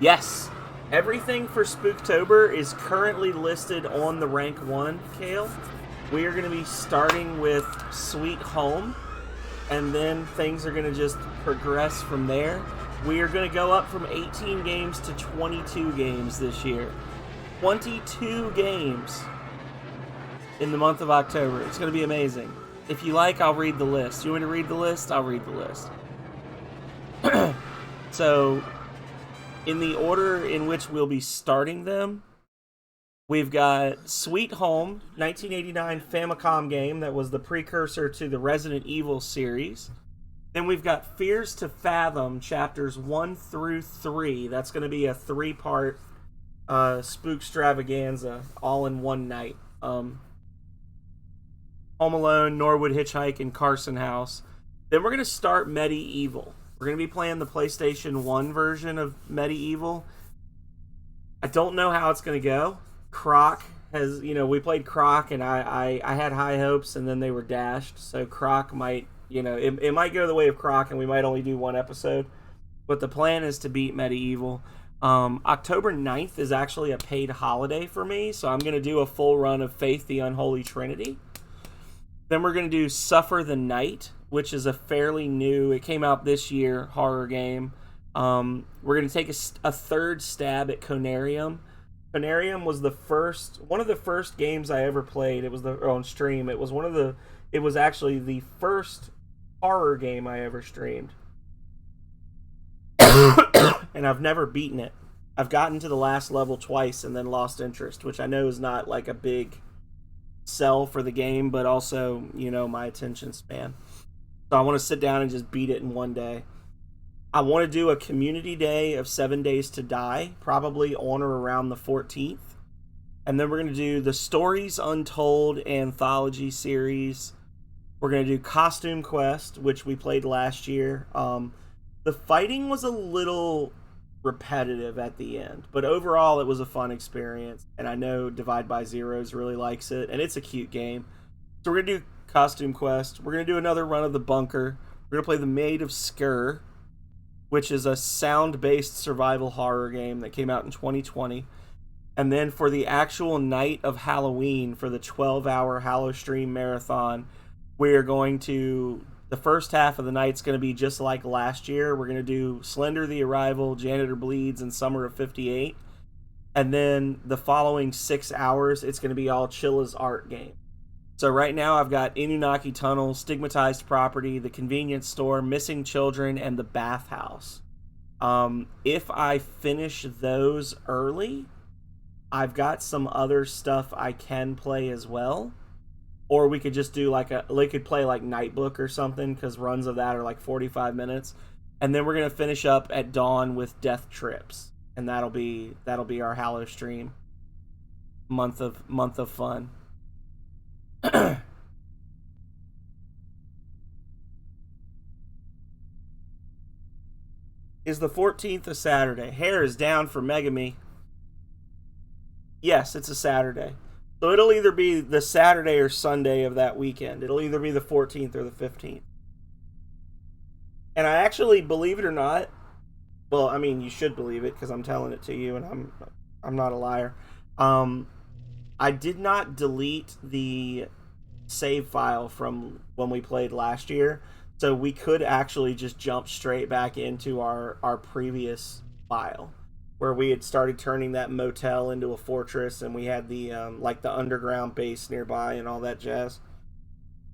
Yes, everything for Spooktober is currently listed on the rank 1, Kale. We are going to be starting with Sweet Home, and then things are going to just progress from there. We are going to go up from 18 games to 22 games this year. 22 games in the month of October. It's going to be amazing. If you like, I'll read the list. You want me to read the list? I'll read the list. So, in the order in which we'll be starting them, We've got Sweet Home, 1989 Famicom game that was the precursor to the Resident Evil series. Then we've got Fears to Fathom, chapters 1 through 3. That's going to be a 3-part spook extravaganza, all in one night. Home Alone, Norwood Hitchhike, and Carson House. Then we're going to start Medieval. We're going to be playing the PlayStation 1 version of Medieval. I don't know how it's going to go. Croc has, we played Croc, and I had high hopes, and then they were dashed. So Croc might, it might go the way of Croc, and we might only do one episode. But the plan is to beat Medieval. October 9th is actually a paid holiday for me, so I'm going to do a full run of Faith the Unholy Trinity. Then we're going to do Suffer the Night, which is a fairly new, it came out this year, horror game. We're going to take a third stab at Conarium. Conarium was one of the first games I ever played. It was on stream. It was actually the first horror game I ever streamed. And I've never beaten it. I've gotten to the last level twice and then lost interest, which I know is not like a big sell for the game, but also, my attention span. So I want to sit down and just beat it in one day. I want to do a community day of 7 Days to Die, probably on or around the 14th. And then we're going to do the Stories Untold anthology series. We're going to do Costume Quest, which we played last year. The fighting was a little repetitive at the end, but overall it was a fun experience. And I know Divide by Zeros really likes it, and it's a cute game. So we're going to do Costume Quest. We're going to do another run of The Bunker. We're going to play The Maid of Sker, which is a sound-based survival horror game that came out in 2020. And then for the actual night of Halloween, for the 12-hour Hallowstream marathon, we're going to... The first half of the night's going to be just like last year. We're going to do Slender the Arrival, Janitor Bleeds, and Summer of 58. And then the following 6 hours, it's going to be all Chilla's art game. So right now I've got Inunaki Tunnel, Stigmatized Property, The Convenience Store, Missing Children, and The Bathhouse. If I finish those early, I've got some other stuff I can play as well. Or we could just do we could play like Nightbook or something, because runs of that are like 45 minutes. And then we're going to finish up at dawn with Death Trips. And that'll be our Hallowstream month of fun. Is the 14th a Saturday? Hair is down for Megami. Yes, it's a Saturday. So it'll either be the Saturday or Sunday of that weekend. It'll either be the 14th or the 15th. And I actually, believe it or not, well, I mean, you should believe it because I'm telling it to you and I'm not a liar. I did not delete the save file from when we played last year, so we could actually just jump straight back into our previous file where we had started turning that motel into a fortress, and we had the the underground base nearby and all that jazz.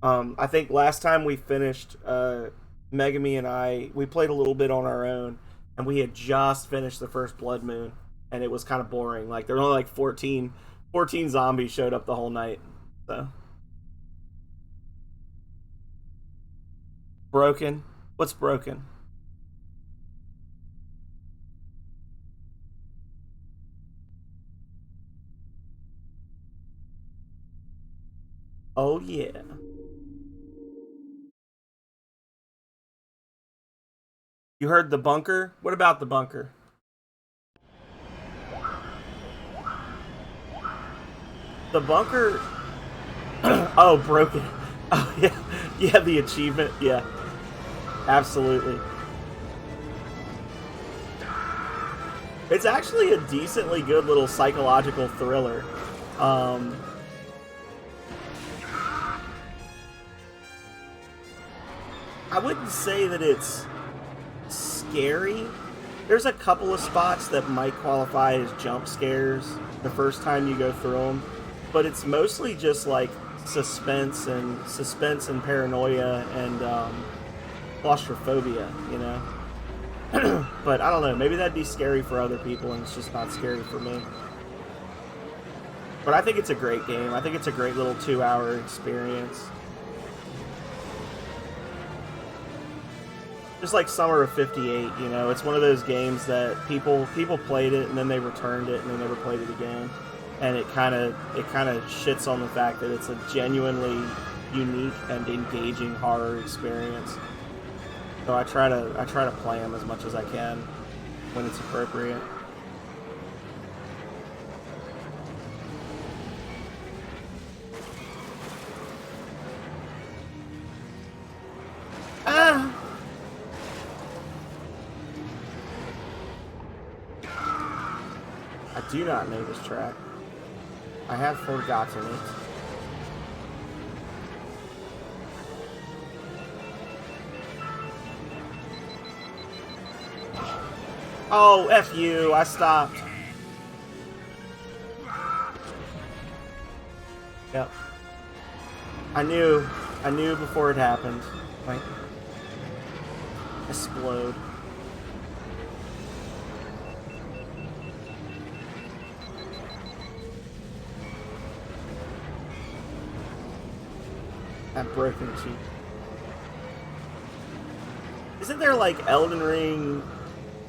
I think last time we finished, Megami and I, we played a little bit on our own, and we had just finished the first Blood Moon, and it was kind of boring. Like, there were only like 14 zombies showed up the whole night. So broken? What's broken? Oh yeah. You heard The Bunker? What about The Bunker? The Bunker... Oh, broken. Oh, yeah. Yeah, the achievement. Yeah. Absolutely. It's actually a decently good little psychological thriller. I wouldn't say that it's scary. There's a couple of spots that might qualify as jump scares the first time you go through them, but it's mostly just like suspense and paranoia and claustrophobia, you know. But I don't know, maybe that'd be scary for other people and it's just not scary for me. But I think it's a great game. I think it's a great little 2-hour experience. Just like Summer of '58, you know, it's one of those games that people played it and then they returned it and they never played it again, and it kind of shits on the fact that it's a genuinely unique and engaging horror experience. So I try to play them as much as I can when it's appropriate. I do not know this track. I have forgotten it. Oh, F you, I stopped. Yep. I knew before it happened. Right? Explode. That broken cheek. Isn't there like Elden Ring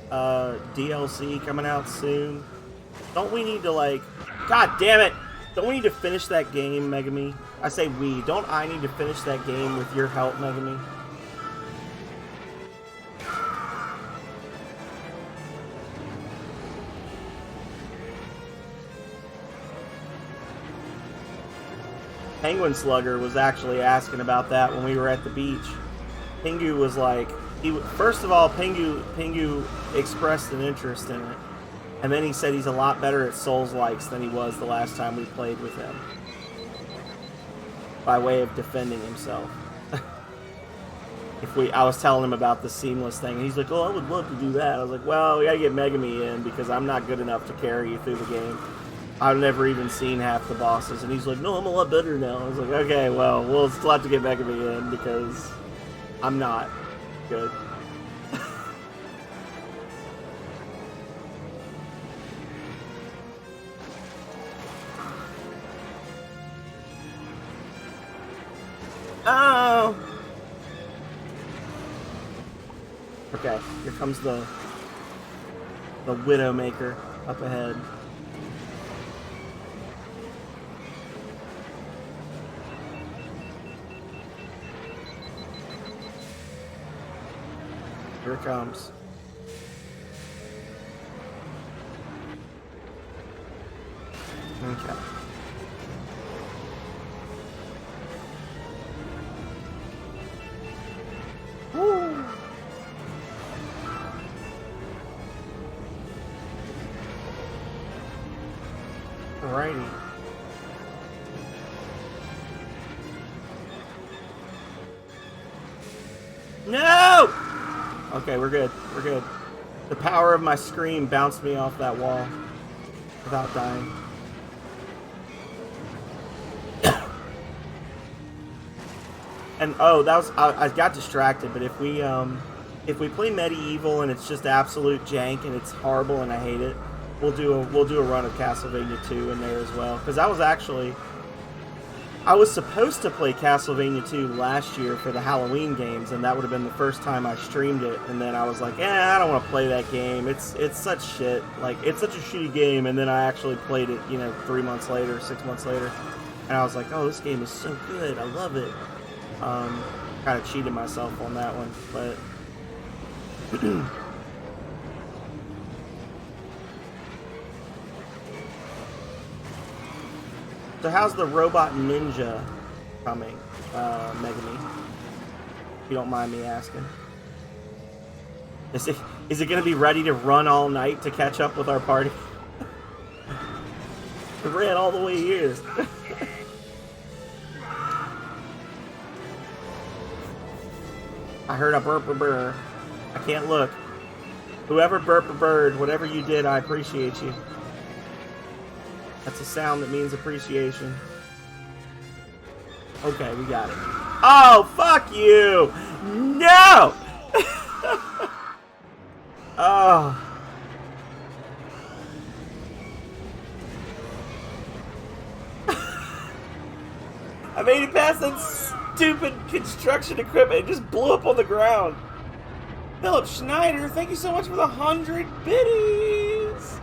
DLC coming out soon? Don't we need to like... God damn it! Don't we need to finish that game, Megami? I say we. Don't I need to finish that game with your help, Megami? Penguin Slugger was actually asking about that when we were at the beach. Pingu was like... First of all, Pingu expressed an interest in it. And then he said he's a lot better at Souls-likes than he was the last time we played with him. By way of defending himself. I was telling him about the seamless thing, and he's like, oh, I would love to do that. I was like, well, we gotta get Megami in, because I'm not good enough to carry you through the game. I've never even seen half the bosses. And he's like, no, I'm a lot better now. I was like, okay, well, we'll still have to get Megami in, because I'm not good. Oh! Okay, here comes the Widowmaker up ahead. Here it comes. Okay. Woo! Alrighty. No! Okay, we're good. We're good. The power of my scream bounced me off that wall without dying. And oh, that was I got distracted. But if we play Medieval and it's just absolute jank and it's horrible and I hate it, we'll do a run of Castlevania 2 in there as well. Because I was supposed to play Castlevania 2 last year for the Halloween games, and that would have been the first time I streamed it. And then I was like, I don't want to play that game. It's such shit. Like, it's such a shitty game. And then I actually played it, 3 months later, 6 months later, and I was like, oh, this game is so good. I love it. Kind of cheated myself on that one, but so how's the Robot Ninja coming, Megami? If you don't mind me asking. Is it going to be ready to run all night to catch up with our party? It ran all the way here. I heard a burp a burr. I can't look. Whoever burp a bird, whatever you did, I appreciate you. That's a sound that means appreciation. Okay, we got it. Oh, fuck you! No! Oh. past that stupid construction equipment. It just blew up on the ground. Philip Schneider, thank you so much for the 100 biddies.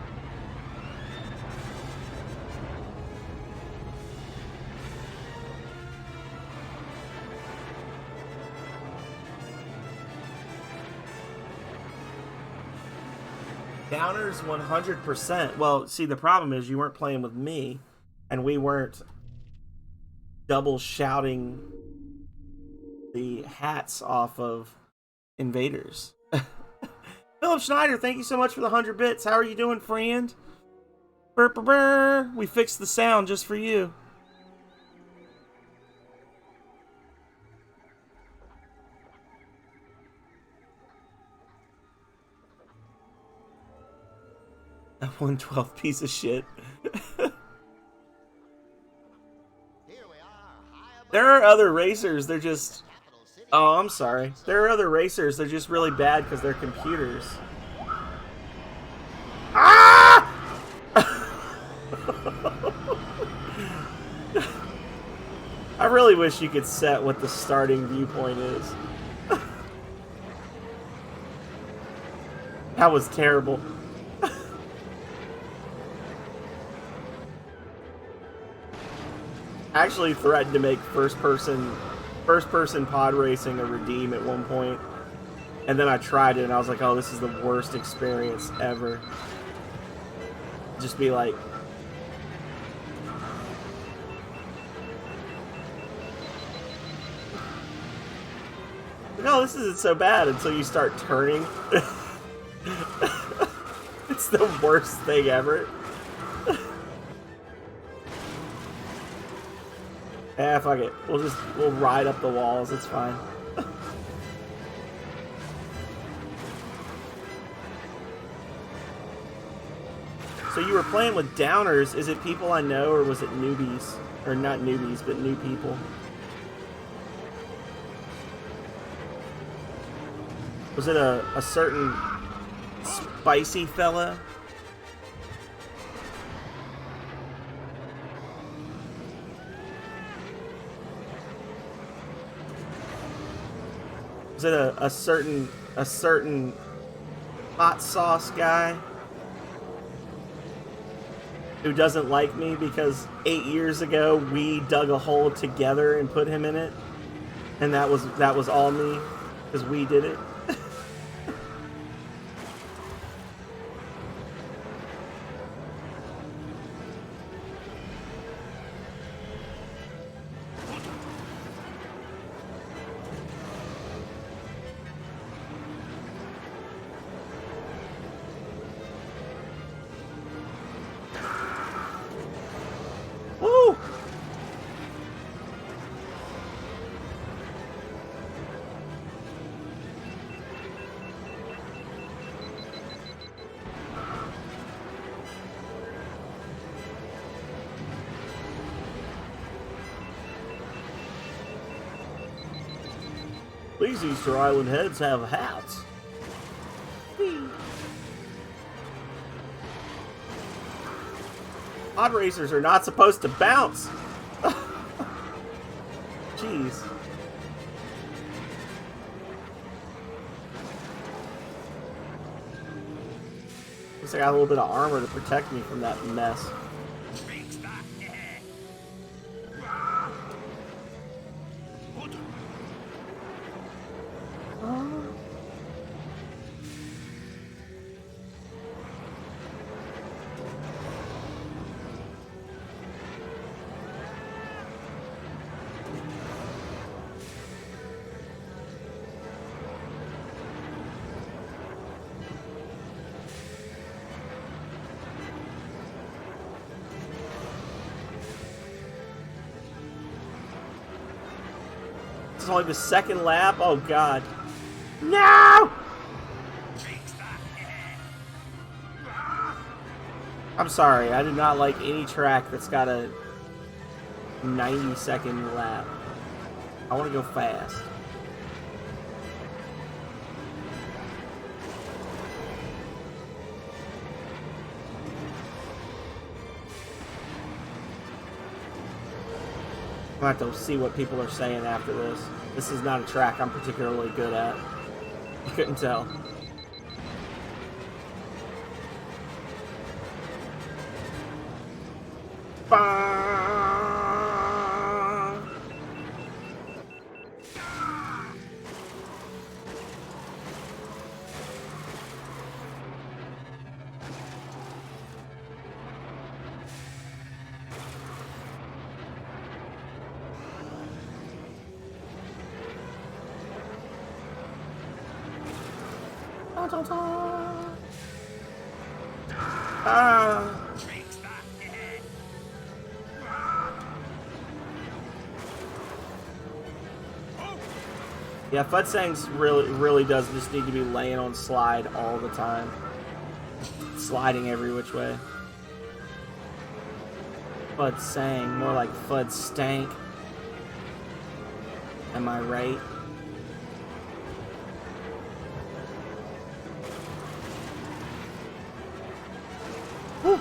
Downers 100%. Well, see, the problem is you weren't playing with me, and we weren't double shouting the hats off of invaders. Philip Schneider, thank you so much for the 100 bits. How are you doing, friend? Burr, burr, burr. We fixed the sound just for you. A 112 piece of shit. There are other racers, they're just... Oh, I'm sorry. There are other racers, they're just really bad because they're computers. Ah! I really wish you could set what the starting viewpoint is. That was terrible. I actually threatened to make first person pod racing a redeem at one point, and then I tried it and I was like, oh, this is the worst experience ever. Just be like, no, this isn't so bad until you start turning. It's the worst thing ever. Eh, fuck it. We'll ride up the walls, it's fine. So you were playing with downers. Is it people I know, or was it newbies? Or not newbies, but new people? Was it a certain spicy fella? Was it a certain hot sauce guy who doesn't like me because 8 years ago we dug a hole together and put him in it, and that was all me because we did it? Woo! These Easter Island heads have hats. Pod racers are not supposed to bounce. Jeez. Looks like I got a little bit of armor to protect me from that mess. It's only the second lap. Oh god. No! I'm sorry, I do not like any track that's got a 90-second lap. I want to go fast. I'll have to see what people are saying after this. This is not a track I'm particularly good at. You couldn't tell. Yeah, Fudsang's really does just need to be laying on slide all the time. Sliding every which way. Fudsang, more like Fudstank. Am I right? Whew.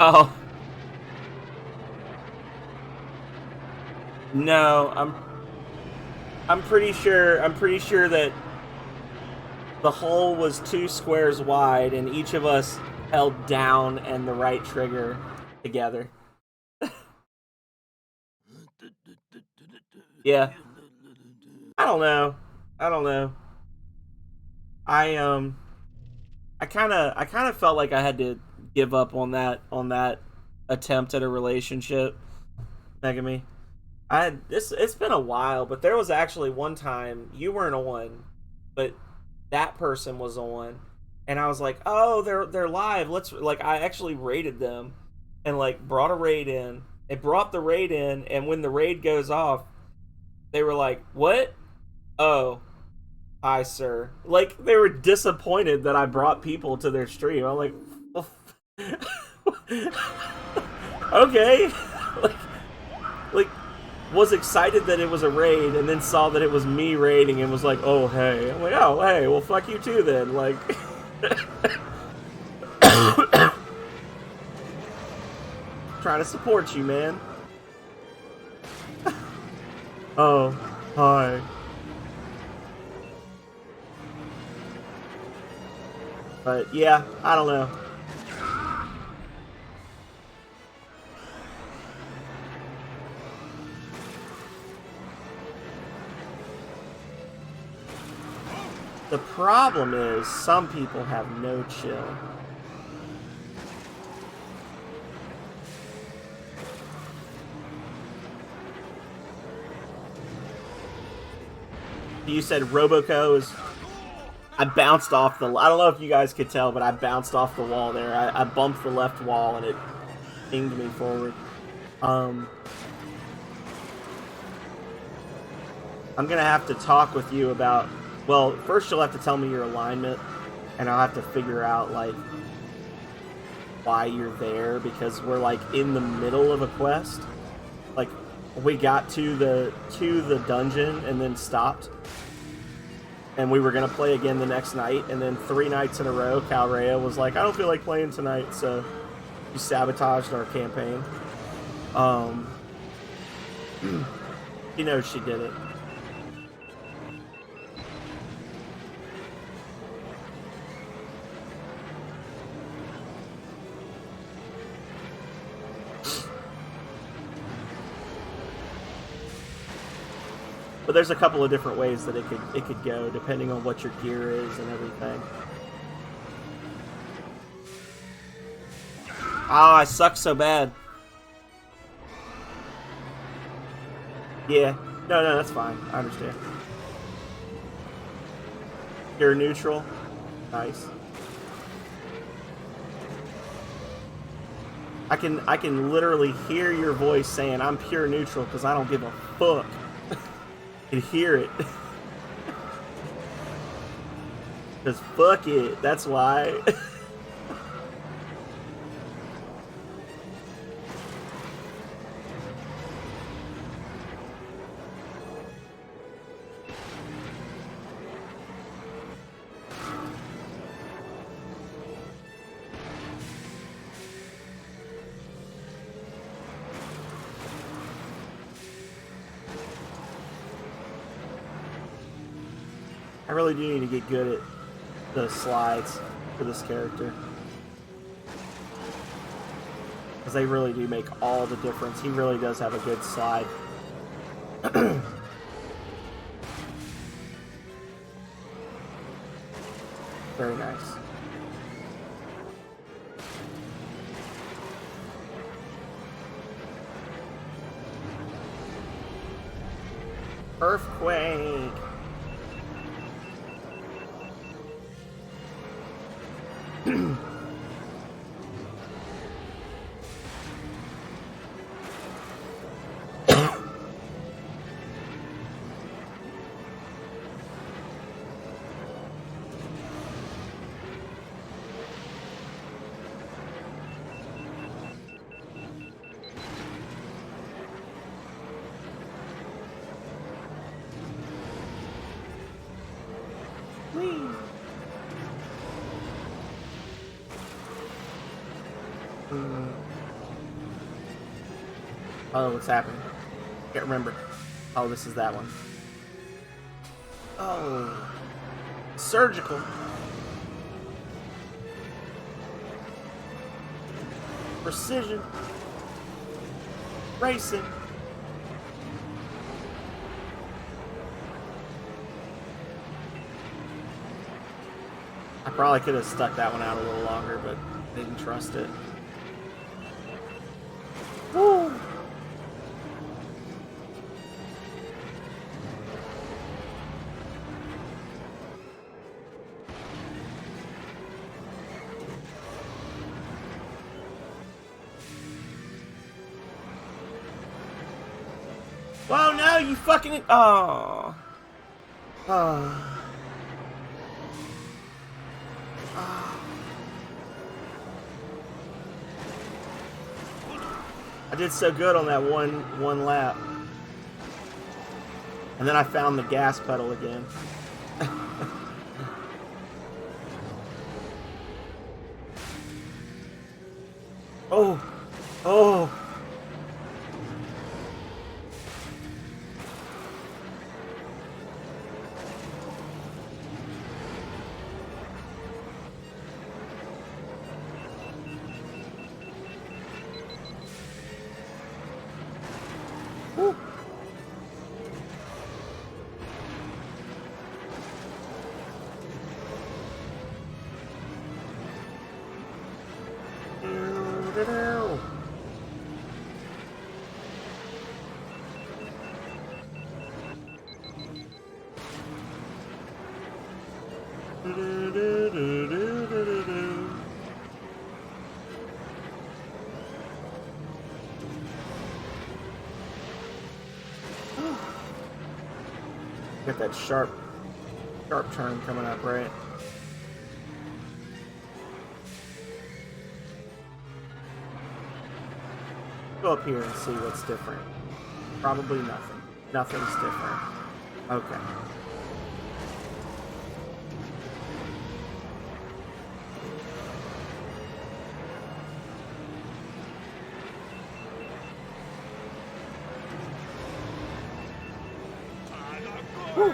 Oh. No, I'm pretty sure that the hole was 2 squares wide and each of us held down and the right trigger together. Yeah. I don't know. I kind of felt like I had to give up on that attempt at a relationship, Megami. It's been a while, but there was actually one time you weren't on, but that person was on, and I was like, oh, they're live. Let's I actually raided them, and brought a raid in. It brought the raid in, and when the raid goes off, they were like, what? Oh, hi, sir. They were disappointed that I brought people to their stream. I'm like, well, okay. Was excited that it was a raid, and then saw that it was me raiding, and was like, oh, hey. I'm like, oh, hey, well, fuck you too, then. Trying to support you, man. Oh, hi. But, yeah, I don't know. The problem is, some people have no chill. You said Roboco is... I bounced off the... I don't know if you guys could tell, but I bounced off the wall there. I bumped the left wall, and it pinged me forward. I'm gonna have to talk with you about... Well, first you'll have to tell me your alignment, and I'll have to figure out, why you're there, because we're, in the middle of a quest. We got to the dungeon and then stopped. And we were going to play again the next night, and then 3 nights in a row, Calrea was like, I don't feel like playing tonight, so you sabotaged our campaign. You know she did it. But there's a couple of different ways that it could go, depending on what your gear is and everything. Ah, I suck so bad. Yeah. No, that's fine. I understand. You're neutral. Nice. I can literally hear your voice saying I'm pure neutral because I don't give a fuck. Can hear it. Because fuck it. That's why. I really do need to get good at the slides for this character. Because they really do make all the difference. He really does have a good slide. Very nice. Earthquake! Oh, what's happening? Can't remember. Oh, this is that one. Oh. Surgical. Precision. Racing. I probably could have stuck that one out a little longer, but didn't trust it. Woo! Oh no, you fucking. Oh. Oh. I did so good on that one lap. And then I found the gas pedal again. Oh. Oh. Woo. Got that sharp turn coming up, right? Go up here and see what's different. Probably nothing. Nothing's different. Okay. Woo.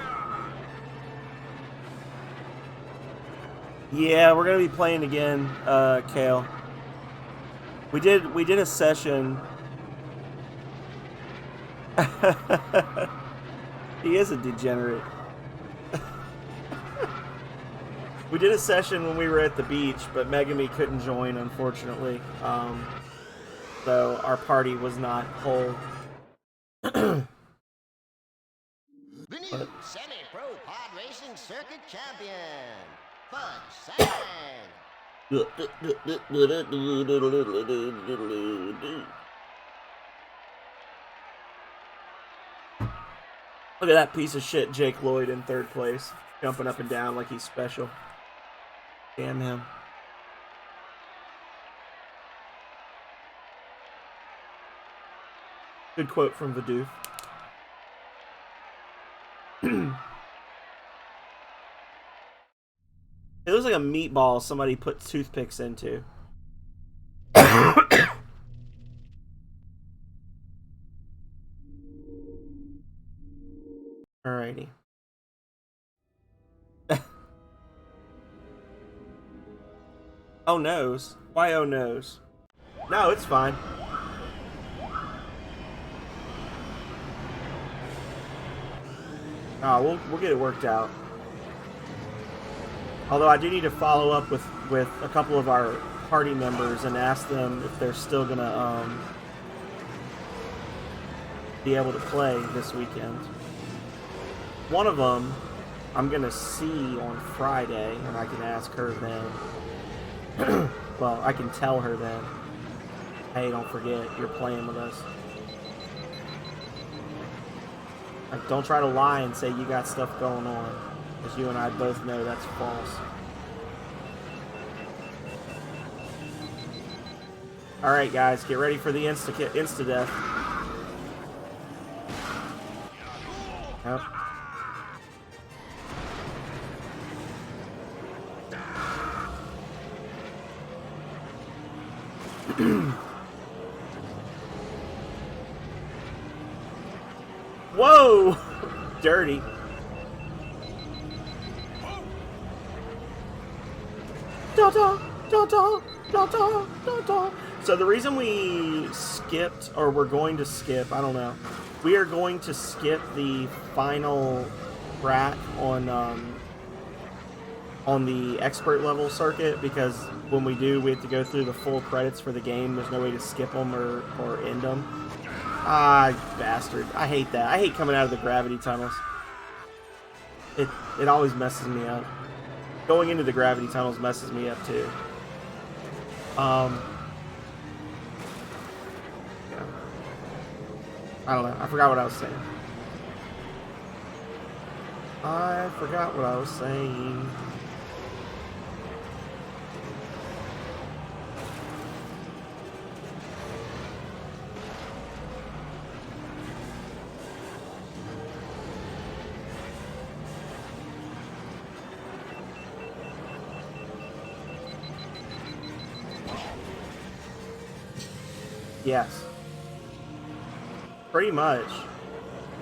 Yeah, we're gonna be playing again, Kale. We did a session. He is a degenerate. We did a session when we were at the beach, but Megami couldn't join, unfortunately. So our party was not whole. The new semi-pro pod racing circuit champion, FUD Sand. Look at that piece of shit Jake Lloyd in third place, jumping up and down like he's special. Damn him. Good quote from Vidoof. It looks like a meatball somebody put toothpicks into. Alrighty. Oh noes. Why oh noes? No, it's fine. Oh, we'll get it worked out. Although I do need to follow up with a couple of our party members and ask them if they're still gonna be able to play this weekend. One of them I'm gonna see on Friday, and I can ask her then. Well, I can tell her then. Hey, don't forget, you're playing with us. Like, don't try to lie and say you got stuff going on, because you and I both know that's false. Alright, guys, get ready for the insta-death. Yep. Whoa! Dirty. So the reason we skipped, or we're going to skip, I don't know. We are going to skip the final track on the expert level circuit, because when we do, we have to go through the full credits for the game. There's no way to skip them or end them. Ah, bastard. I hate that. I hate coming out of the gravity tunnels. It always messes me up. Going into the gravity tunnels messes me up too. Yeah. I don't know. I forgot what I was saying. Yes. Pretty much.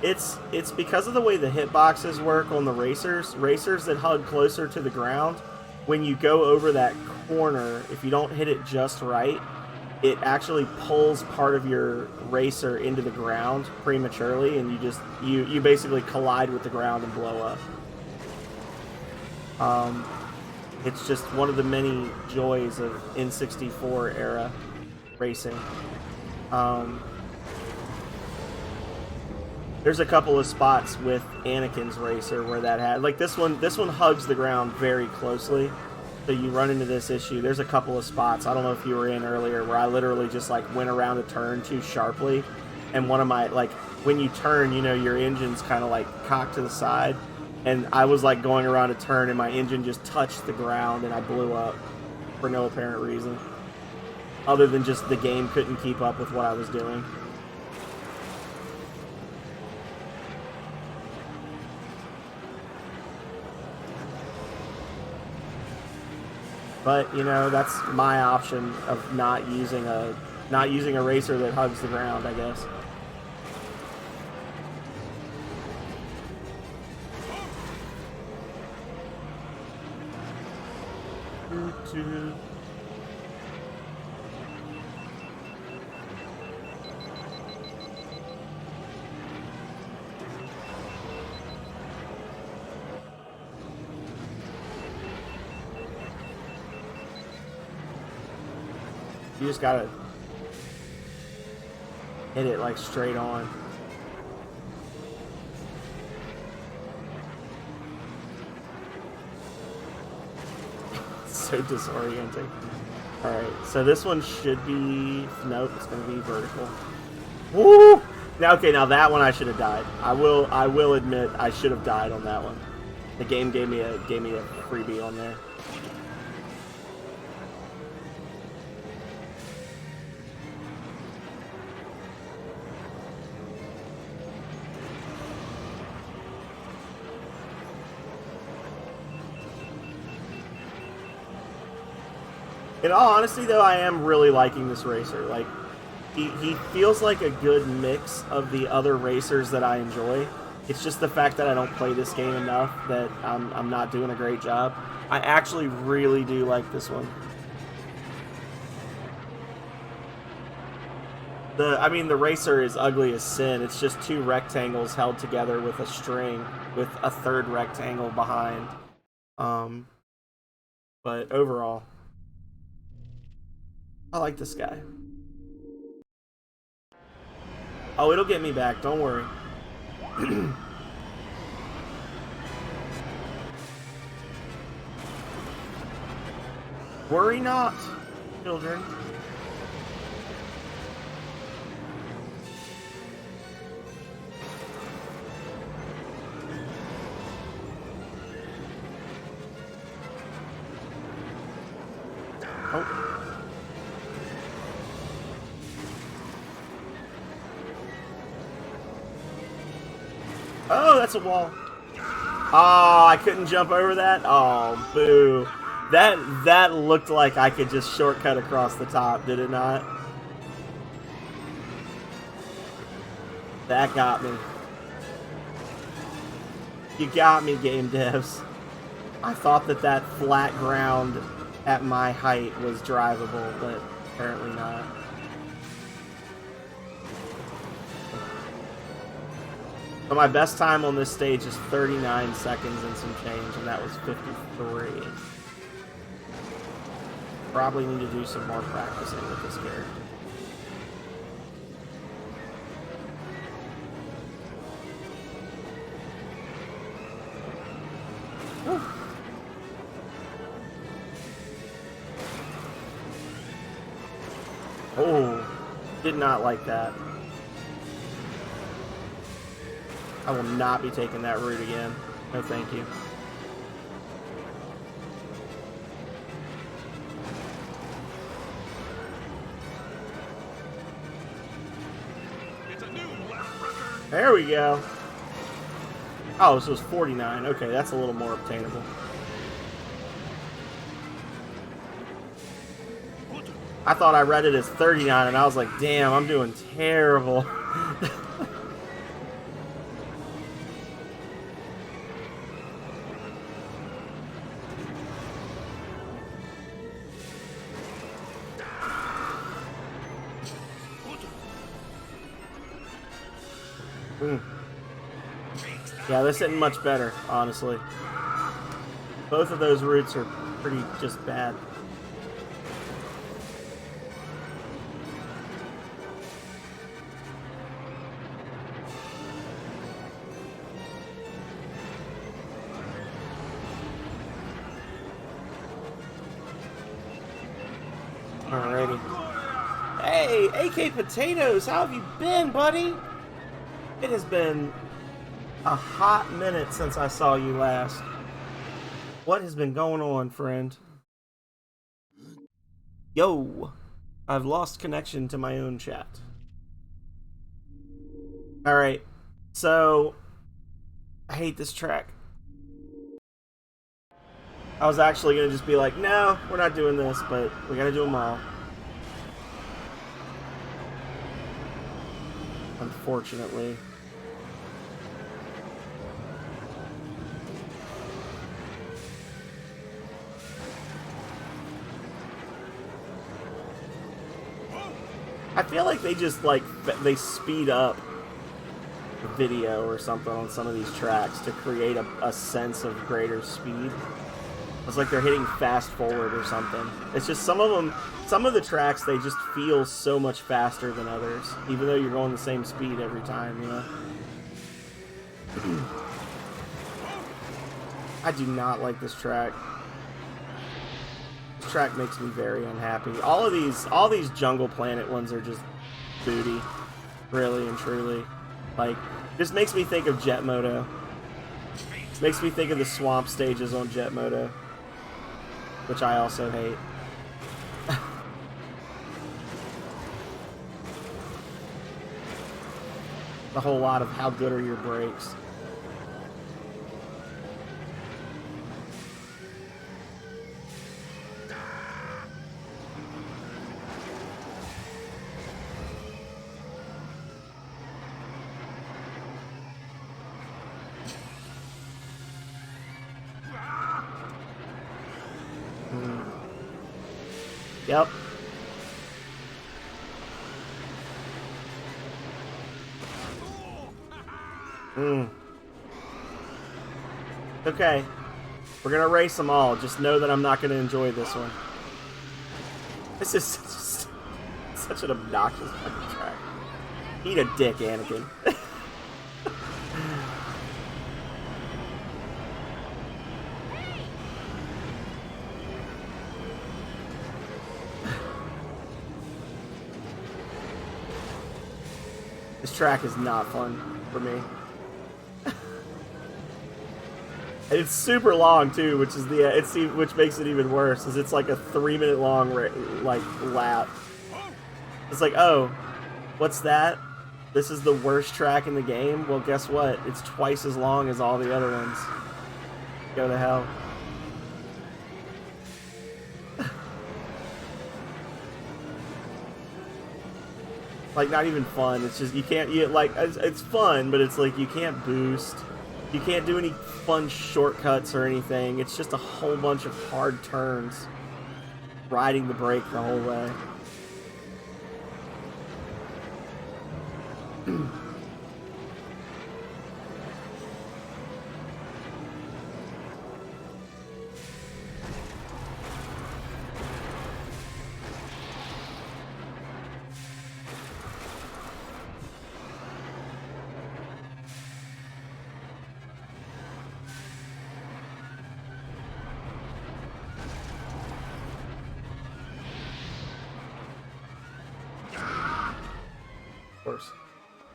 It's because of the way the hitboxes work on the racers that hug closer to the ground. When you go over that corner, if you don't hit it just right, it actually pulls part of your racer into the ground prematurely, and you basically collide with the ground and blow up. It's just one of the many joys of N64 era racing. There's a couple of spots with Anakin's racer where that had, like, this one hugs the ground very closely, so you run into this issue. There's a couple of spots, I don't know if you were in earlier, where I literally just like went around a turn too sharply, and one of my, like, when you turn, you know, your engine's kind of like cocked to the side, and I was like going around a turn and my engine just touched the ground and I blew up for no apparent reason, other than just the game couldn't keep up with what I was doing. But, you know, that's my option of not using a racer that hugs the ground, I guess. You just gotta hit it like straight on. It's so disorienting. Alright, so this one should be... Nope, it's gonna be vertical. Woo! Now, okay, now that one I should have died. I will admit I should have died on that one. The game gave me a freebie on there. In all honesty, though, I am really liking this racer. Like, he feels like a good mix of the other racers that I enjoy. It's just the fact that I don't play this game enough that I'm not doing a great job. I actually really do like this one. The racer is ugly as sin. It's just two rectangles held together with a string with a third rectangle behind. But overall, I like this guy. Oh, it'll get me back. Don't worry. Worry not, children. Oh. Oh, that's a wall. Oh, I couldn't jump over that? Oh, boo. That looked like I could just shortcut across the top, did it not? That got me. You got me, game devs. I thought that flat ground at my height was drivable, but apparently not. So my best time on this stage is 39 seconds and some change, and that was 53. Probably need to do some more practicing with this character. Whew. Oh, did not like that. I will not be taking that route again. No, thank you. There we go. Oh, so it's 49. Okay, that's a little more obtainable. I thought I read it as 39, and I was like, damn, I'm doing terrible. Yeah, this isn't much better, honestly. Both of those routes are pretty just bad. Alrighty. Hey, AK Potatoes, how have you been, buddy? It has been a hot minute since I saw you last. What has been going on, friend? Yo, I've lost connection to my own chat. Alright, so I hate this track. I was actually going to just be like, no, we're not doing this, but we got to do them all. Unfortunately. I feel like they just, like, they speed up the video or something on some of these tracks to create a sense of greater speed. It's like they're hitting fast forward or something. It's just some of the tracks, they just feel so much faster than others, even though you're going the same speed every time, you know? I do not like this track. This track makes me very unhappy. All these Jungle Planet ones are just booty, really and truly. Like, this makes me think of Jet Moto. This makes me think of the swamp stages on Jet Moto, which I also hate. A whole lot of how good are your brakes. Yep. Okay. We're gonna race them all. Just know that I'm not gonna enjoy this one. This is such an obnoxious fucking track. Eat a dick, Anakin. This track is not fun for me. And it's super long too, which is which makes it even worse. Is it's like a 3-minute long lap. It's like, oh, what's that? This is the worst track in the game? Well, guess what? It's twice as long as all the other ones. Go to hell. Like, not even fun. It's just, you can't, it's fun, but it's like, you can't boost. You can't do any fun shortcuts or anything. It's just a whole bunch of hard turns. Riding the brake the whole way.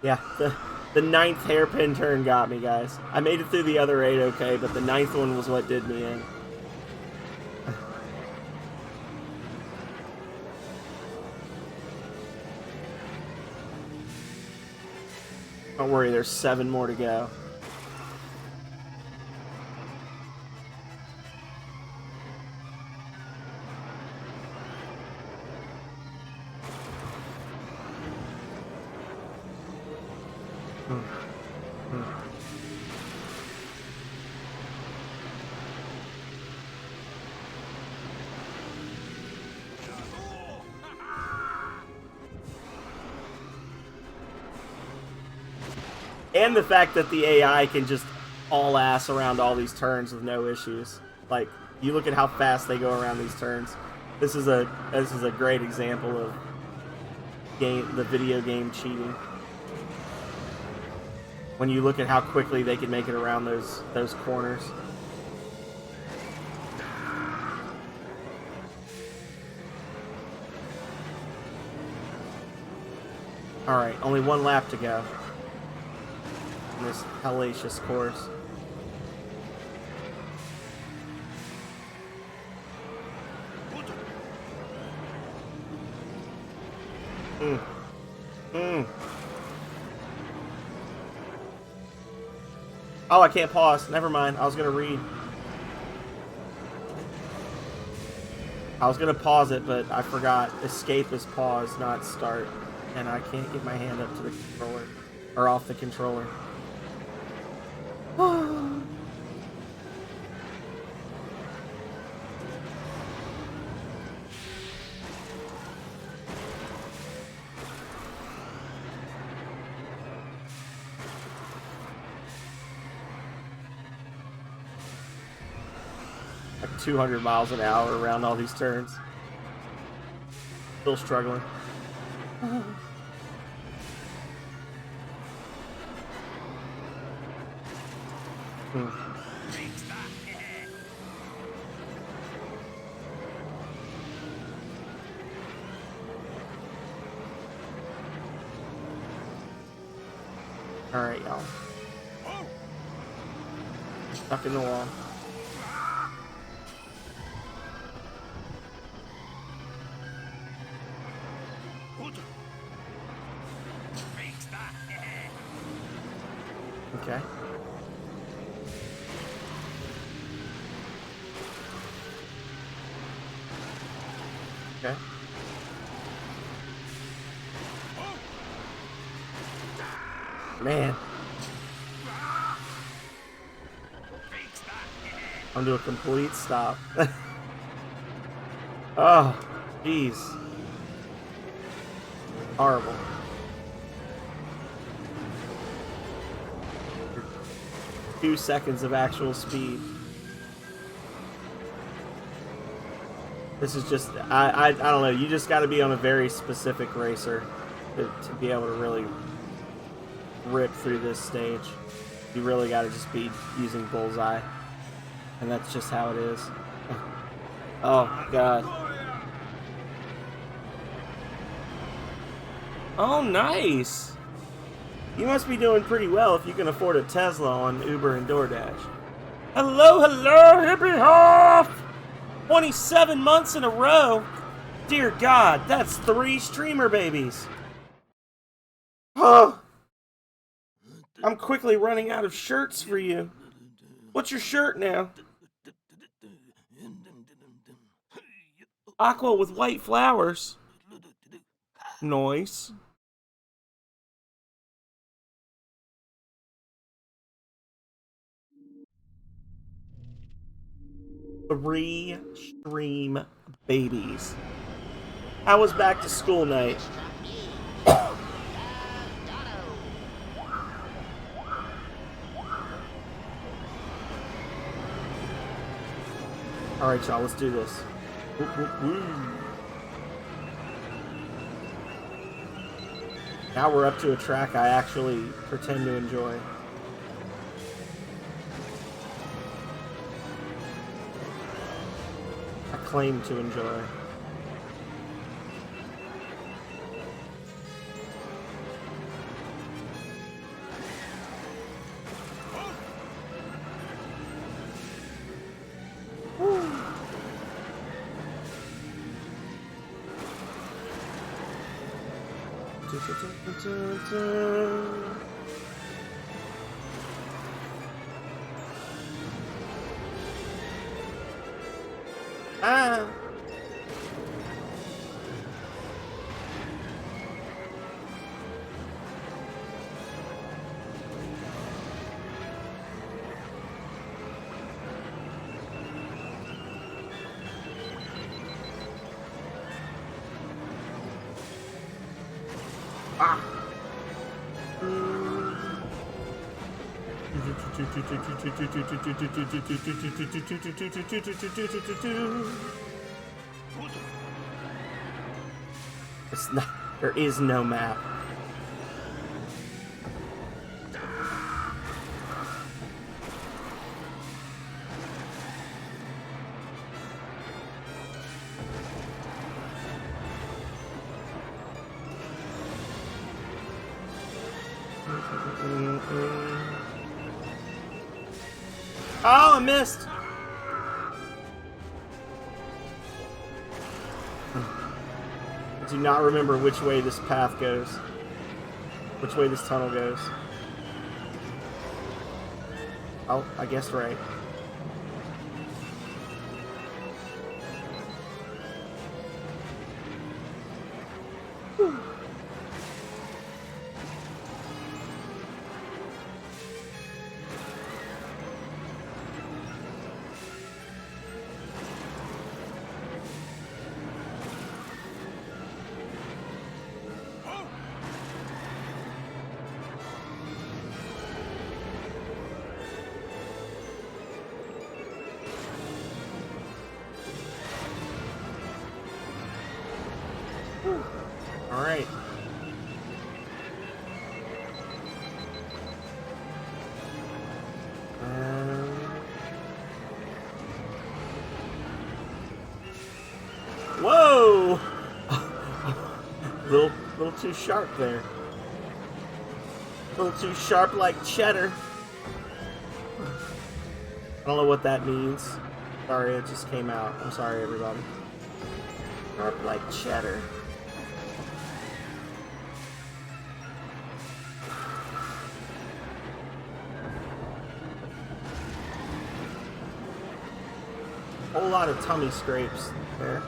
Yeah, the 9th hairpin turn got me, guys. I made it through the other 8 okay, but the 9th one was what did me in. Don't worry, there's 7 more to go. And the fact that the AI can just all ass around all these turns with no issues. Like, you look at how fast they go around these turns. This is a great example of the video game cheating. When you look at how quickly they can make it around those corners. Alright, only 1 lap to go. In this hellacious course. Oh, I can't pause. Never mind. I was gonna read. I was gonna pause it, but I forgot. Escape is pause, not start. And I can't get my hand up to the controller. Or off the controller. Like 200 miles an hour around all these turns. Still struggling. Alright, y'all. Stuck in the wall. Okay. Okay. Man. I'm to a complete stop. Oh. Jeez. Horrible. You're 2 seconds of actual speed. This is just, I don't know, you just got to be on a very specific racer to be able to really rip through this stage. You really got to just be using bullseye. And that's just how it is. Oh, God. Oh, nice. You must be doing pretty well if you can afford a Tesla on Uber and DoorDash. Hello, hello, hippie hop! 27 months in a row? Dear God, that's 3 streamer babies. Oh, I'm quickly running out of shirts for you. What's your shirt now? Aqua with white flowers. Nice. Three stream babies. How was back to school night? Alright, y'all, let's do this. Woo, woo, woo. Now we're up to a track I actually pretend to enjoy. I claim to enjoy. Ah! It's not, there is no map. Oh, I missed. I do not remember which way this path goes. Which way this tunnel goes. Oh, I guessed right. All right. Whoa! little too sharp there. A little too sharp like cheddar. I don't know what that means. Sorry, it just came out. I'm sorry, everybody. Sharp like cheddar. Whole lot of tummy scrapes there.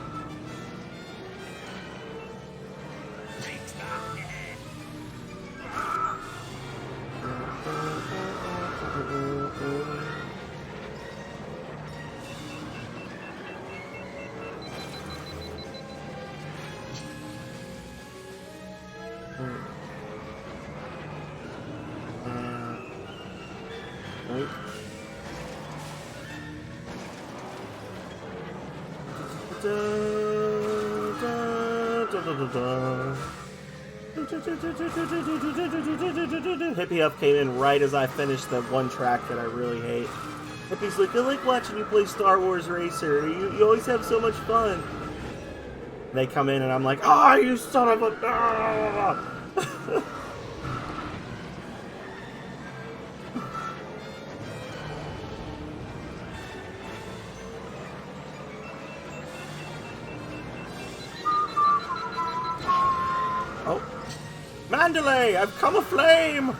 Hippie Huff came in right as I finished the one track that I really hate. Hippie's like, I like watching you play Star Wars Racer. You always have so much fun. They come in and I'm like, oh, you son of a... Oh. Mandalay, I've come aflame!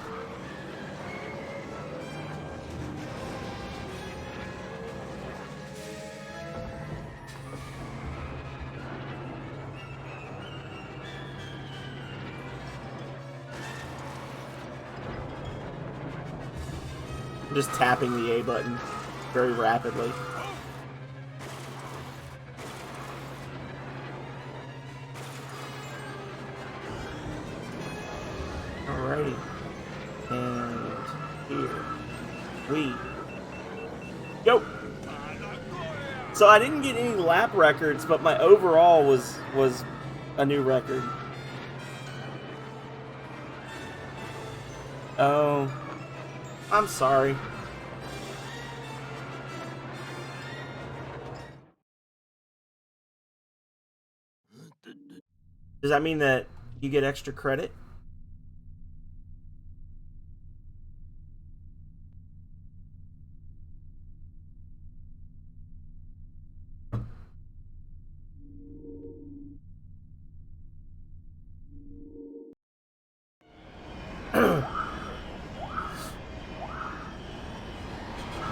I'm just tapping the A button very rapidly. Alrighty. And here we go. So I didn't get any lap records, but my overall was a new record. Oh, I'm sorry. Does that mean that you get extra credit?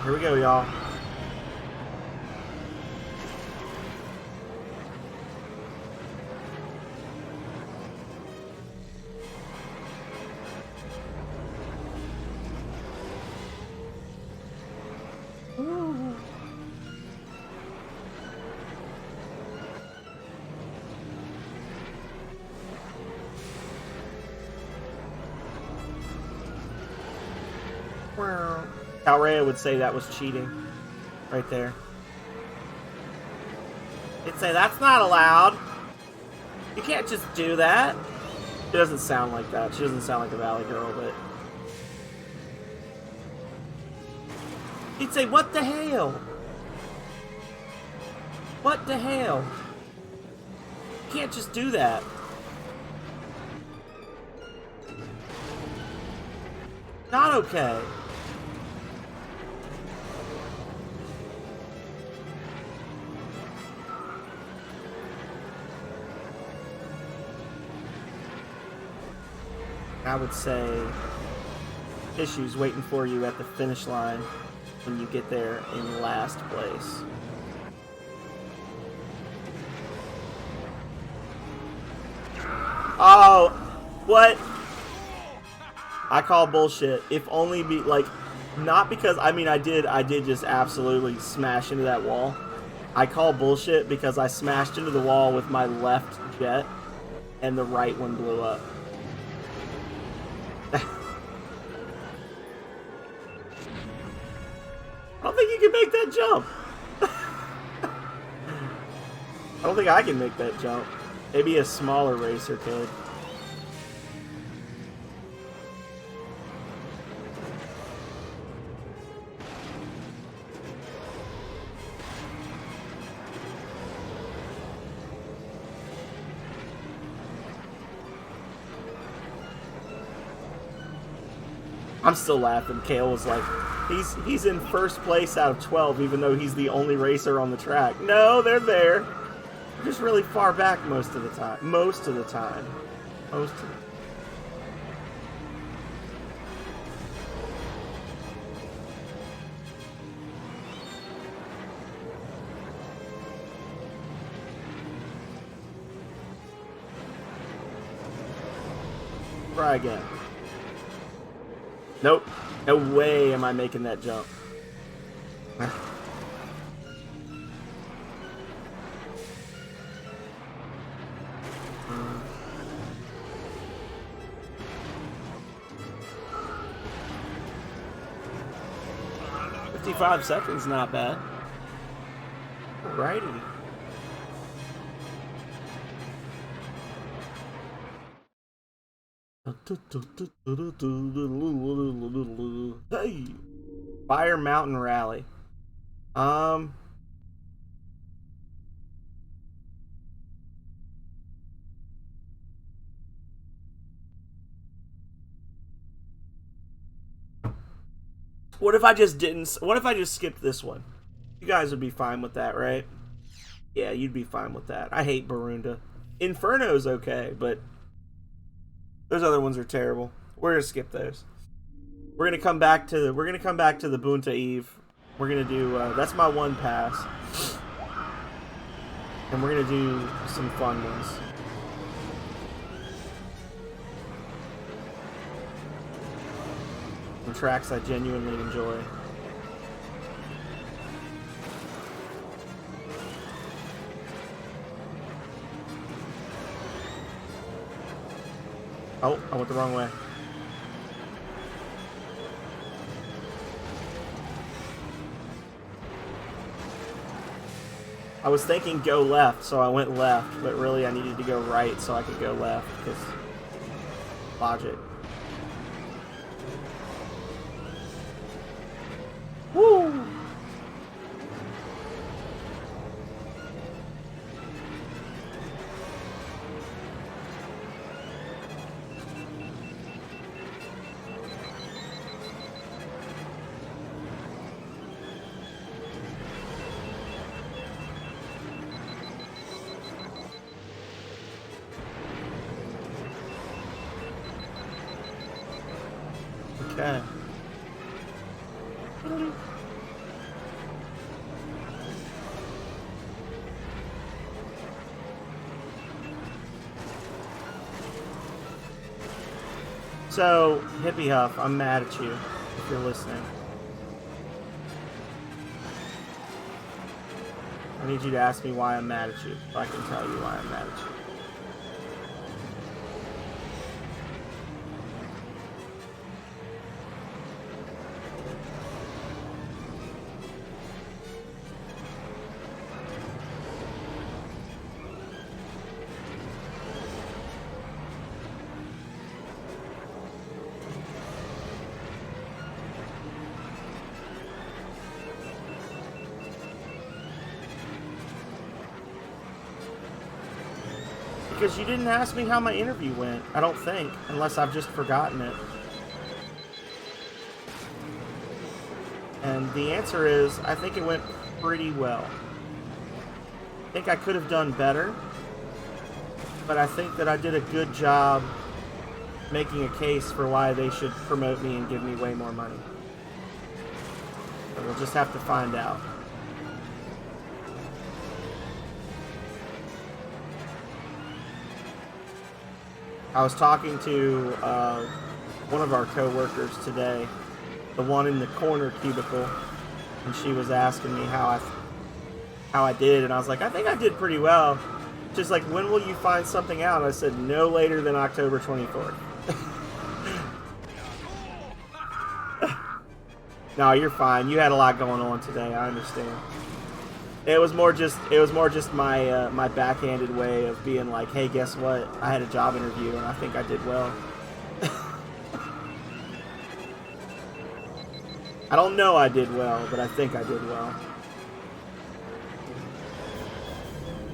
Here we go, y'all. Calrea would say that was cheating. Right there. He'd say, that's not allowed. You can't just do that. She doesn't sound like that. She doesn't sound like a Valley girl, but... He'd say, what the hell? What the hell? You can't just do that. Not okay. I would say issues waiting for you at the finish line when you get there in last place. Oh, what? I call bullshit. If only be like, not because, I mean, I did just absolutely smash into that wall. I call bullshit because I smashed into the wall with my left jet and the right one blew up. I don't think you can make that jump. I don't think I can make that jump. Maybe a smaller racer could. I'm still laughing. Kale was like, he's in first place out of 12, even though he's the only racer on the track. No, they're there. They're just really far back most of the time. Most of the time. Most of the time. Try again. Nope. No way am I making that jump. $55 not bad. Alrighty. Hey, Fire Mountain Rally. What if I just didn't? What if I just skipped this one? You guys would be fine with that, right? Yeah, you'd be fine with that. I hate Barunda. Inferno's okay, but those other ones are terrible. We're gonna skip those. We're gonna come back to the Bunta Eve. We're gonna do that's my one pass, and we're gonna do some fun ones. Some tracks I genuinely enjoy. Oh, I went the wrong way. I was thinking go left, so I went left, but really I needed to go right so I could go left, because logic. Woo! Okay. So, Hippie Huff, I'm mad at you if you're listening. I need you to ask me why I'm mad at you, so I can tell you why I'm mad at you. Because you didn't ask me how my interview went, I don't think, unless I've just forgotten it. And the answer is, I think it went pretty well. I think I could have done better, but I think that I did a good job making a case for why they should promote me and give me way more money. But we'll just have to find out. I was talking to one of our co-workers today, the one in the corner cubicle, and she was asking me how I did, and I was like, I think I did pretty well. Just like, when will you find something out? I said, no later than October 24th. No, you're fine. You had a lot going on today. I understand. It was more just my my backhanded way of being like, hey, guess what? I had a job interview and I think I did well. I don't know I did well, but I think I did well.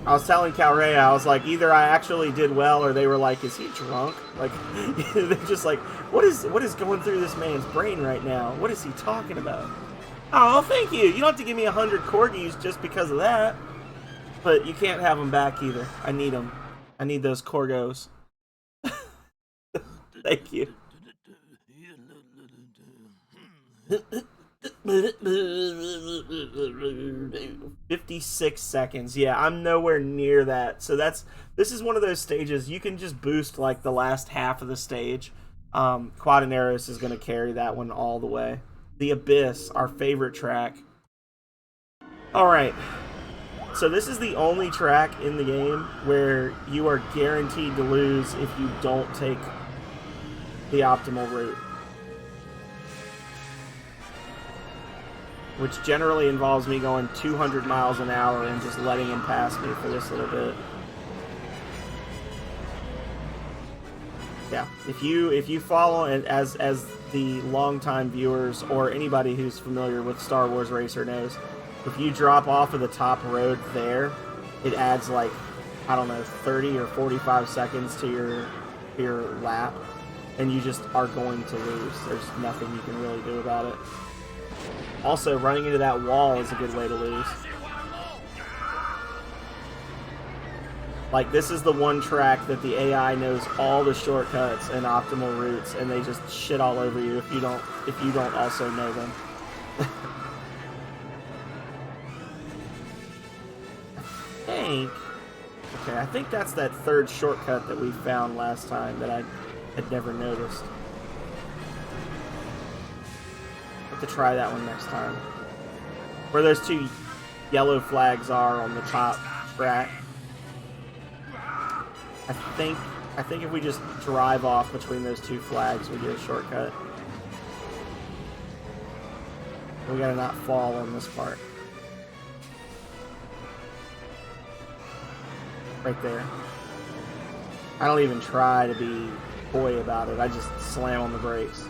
I was telling Calrea, I was like, either I actually did well, or they were like, is he drunk? Like, they're just like, what is going through this man's brain right now? What is he talking about? Oh, thank you. You don't have to give me 100 corgis just because of that. But you can't have them back either. I need them. I need those corgos. Thank you. 56 seconds. Yeah, I'm nowhere near that. So this is one of those stages you can just boost like the last half of the stage. Quadaneros is going to carry that one all the way. The Abyss, our favorite track. Alright, so this is the only track in the game where you are guaranteed to lose if you don't take the optimal route. Which generally involves me going 200 miles an hour and just letting him pass me for this little bit. Yeah, if you follow, and as the longtime viewers or anybody who's familiar with Star Wars Racer knows, if you drop off of the top road there, it adds like, I don't know, 30 or 45 seconds to your lap, and you just are going to lose. There's nothing you can really do about it. Also, running into that wall is a good way to lose. Like, this is the one track that the AI knows all the shortcuts and optimal routes, and they just shit all over you if you don't also know them. I think that's that third shortcut that we found last time that I had never noticed. Have to try that one next time. Where those two yellow flags are on the top track. I think if we just drive off between those two flags, we get a shortcut. We gotta not fall on this part. Right there. I don't even try to be coy about it. I just slam on the brakes.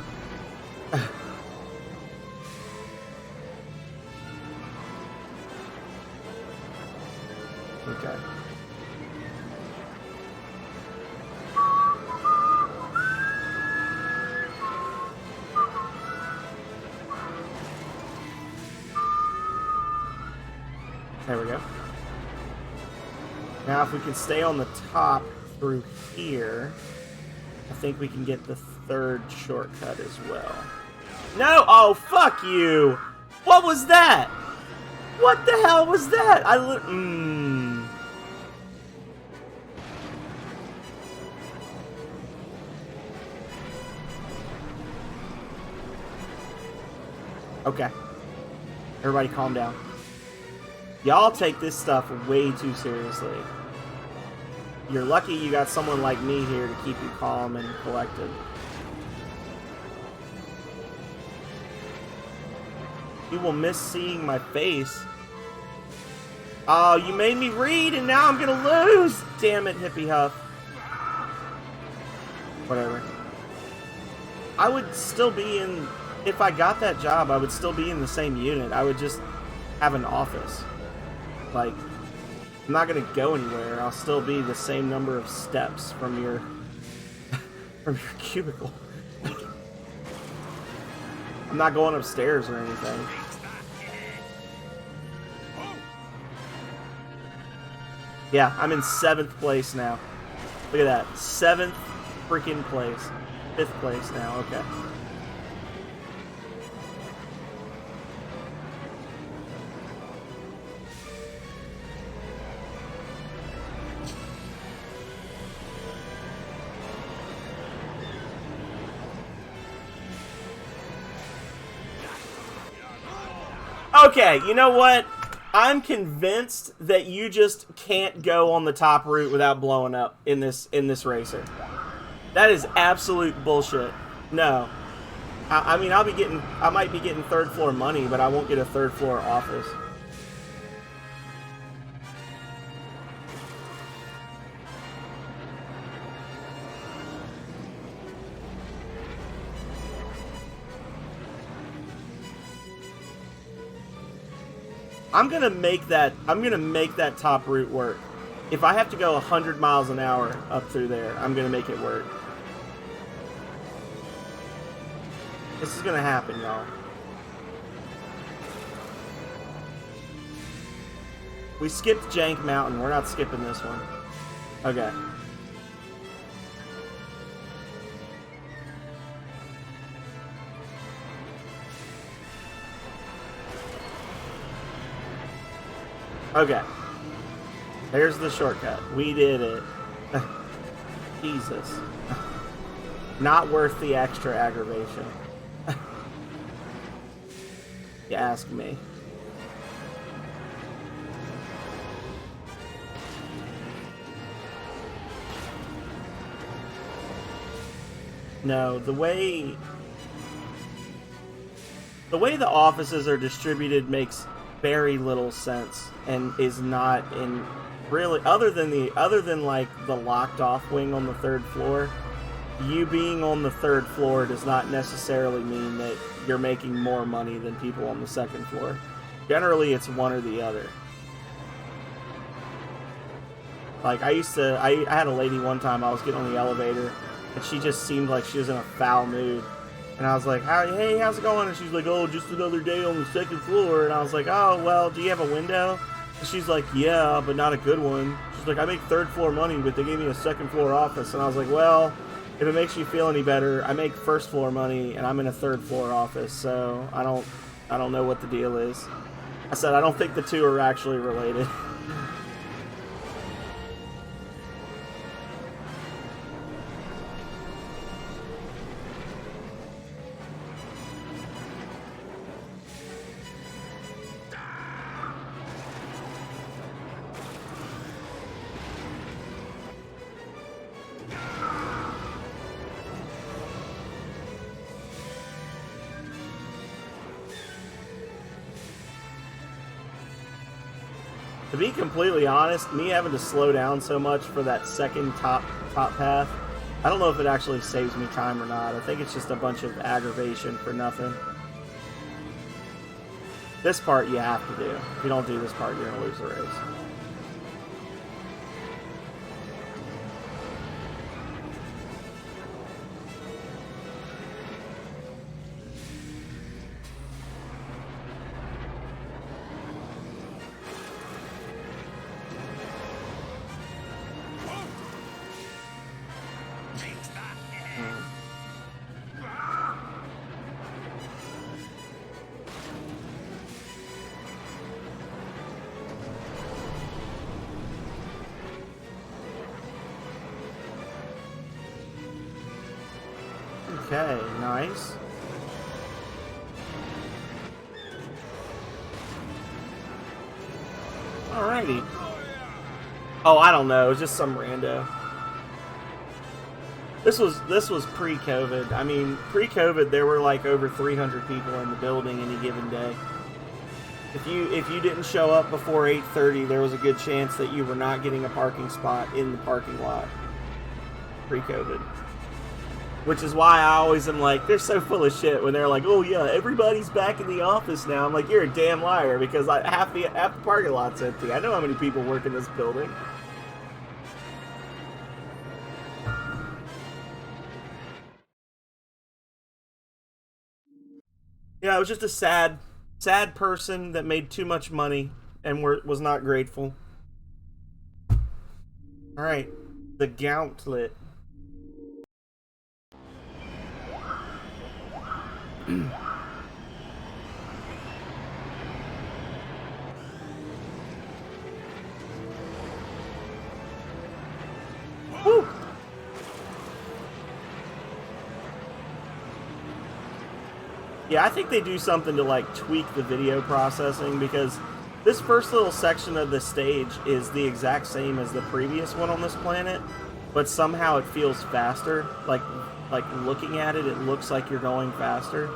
Okay. There we go. Now if we can stay on the top through here, I think we can get the third shortcut as well. No! Oh, fuck you! What was that? What the hell was that? Okay. Everybody calm down. Y'all take this stuff way too seriously. You're lucky you got someone like me here to keep you calm and collected. You will miss seeing my face. Oh, you made me read and now I'm gonna lose! Damn it, Hippie Huff. Whatever. I would still be in... If I got that job, I would still be in the same unit. I would just have an office. Like, I'm not gonna go anywhere. I'll still be the same number of steps from your from your cubicle. I'm not going upstairs or anything. Yeah, I'm in 7th place now. Look at that. 7th freaking place. 5th place now, okay. Okay, you know what? I'm convinced that you just can't go on the top route without blowing up in this racer. That is absolute bullshit. No. I mean, I might be getting 3rd floor money, but I won't get a 3rd floor office. I'm gonna make that top route work. If I have to go 100 miles an hour up through there, I'm gonna make it work. This is gonna happen, y'all. We skipped Jank Mountain. We're not skipping this one. Okay. Okay. There's the shortcut. We did it. Jesus. Not worth the extra aggravation. You ask me. No, the way the offices are distributed makes very little sense and is not in really other than like the locked off wing on the 3rd floor. you being on the 3rd floor does not necessarily mean that you're making more money than people on the 2nd floor. Generally, it's one or the other. Like, I had a lady one time, I was getting on the elevator, and she just seemed like she was in a foul mood. And I was like, hey, how's it going? And she's like, oh, just another day on the 2nd floor. And I was like, oh, well, do you have a window? And she's like, yeah, but not a good one. She's like, I make 3rd floor money, but they gave me a 2nd floor office. And I was like, well, if it makes you feel any better, I make 1st floor money, and I'm in a 3rd floor office, so I don't know what the deal is. I said, I don't think the two are actually related. To be completely honest, me having to slow down so much for that 2nd top path, I don't know if it actually saves me time or not. I think it's just a bunch of aggravation for nothing. This part you have to do. If you don't do this part, you're going to lose the race. Okay, nice. Alrighty. Oh, I don't know. It's just some rando. This was pre-COVID. I mean, pre-COVID, there were like over 300 people in the building any given day. If you didn't show up before 8:30, there was a good chance that you were not getting a parking spot in the parking lot. Pre-COVID. Which is why I always am like, they're so full of shit when they're like, oh yeah, everybody's back in the office now. I'm like, you're a damn liar, because half the parking lot's empty. I know how many people work in this building. Yeah, it was just a sad person that made too much money and was not grateful. Alright, the gauntlet. Woo! Yeah, I think they do something to like tweak the video processing, because this first little section of the stage is the exact same as the previous one on this planet, but somehow it feels faster. Like looking at it, it looks like you're going faster.